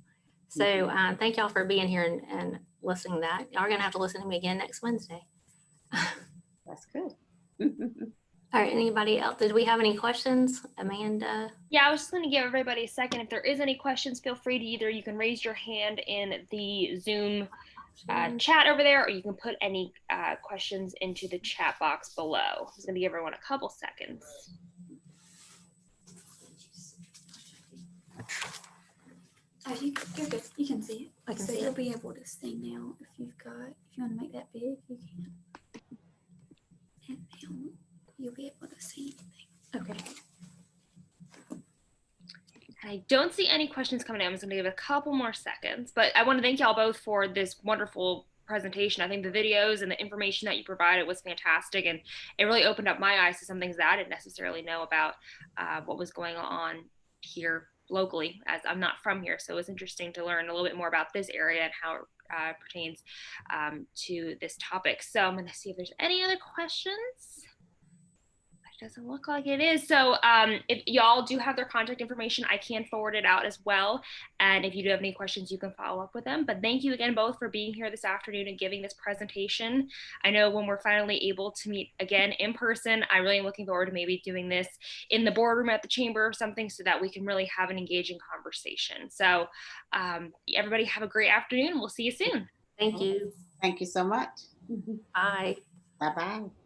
So thank y'all for being here and listening to that. Y'all are going to have to listen to me again next Wednesday. That's good. All right, anybody else? Did we have any questions? Amanda? Yeah, I was just going to give everybody a second. If there is any questions, feel free to you can raise your hand in the Zoom chat over there, or you can put any questions into the chat box below. I'm just going to give everyone a couple seconds. You're good. You can see it. I can So see you'll it. be able to see now if you want to make that big, you can. And now you'll be able to see anything. Okay. I don't see any questions coming in. I'm just going to give it a couple more seconds, but I want to thank y'all both for this wonderful presentation. I think the videos and the information that you provided was fantastic, and it really opened up my eyes to some things that I didn't necessarily know about what was going on here locally, as I'm not from here. So it was interesting to learn a little bit more about this area and how pertains to this topic. So I'm going to see if there's any other questions. Doesn't look like it is. So if y'all do have their contact information, I can forward it out as well. And if you do have any questions, you can follow up with them. But thank you again both for being here this afternoon and giving this presentation. I know when we're finally able to meet again in person, I really am looking forward to maybe doing this in the boardroom at the chamber or something so that we can really have an engaging conversation. So everybody have a great afternoon. We'll see you soon. Thank you. Thank you so much. Bye. Bye-bye.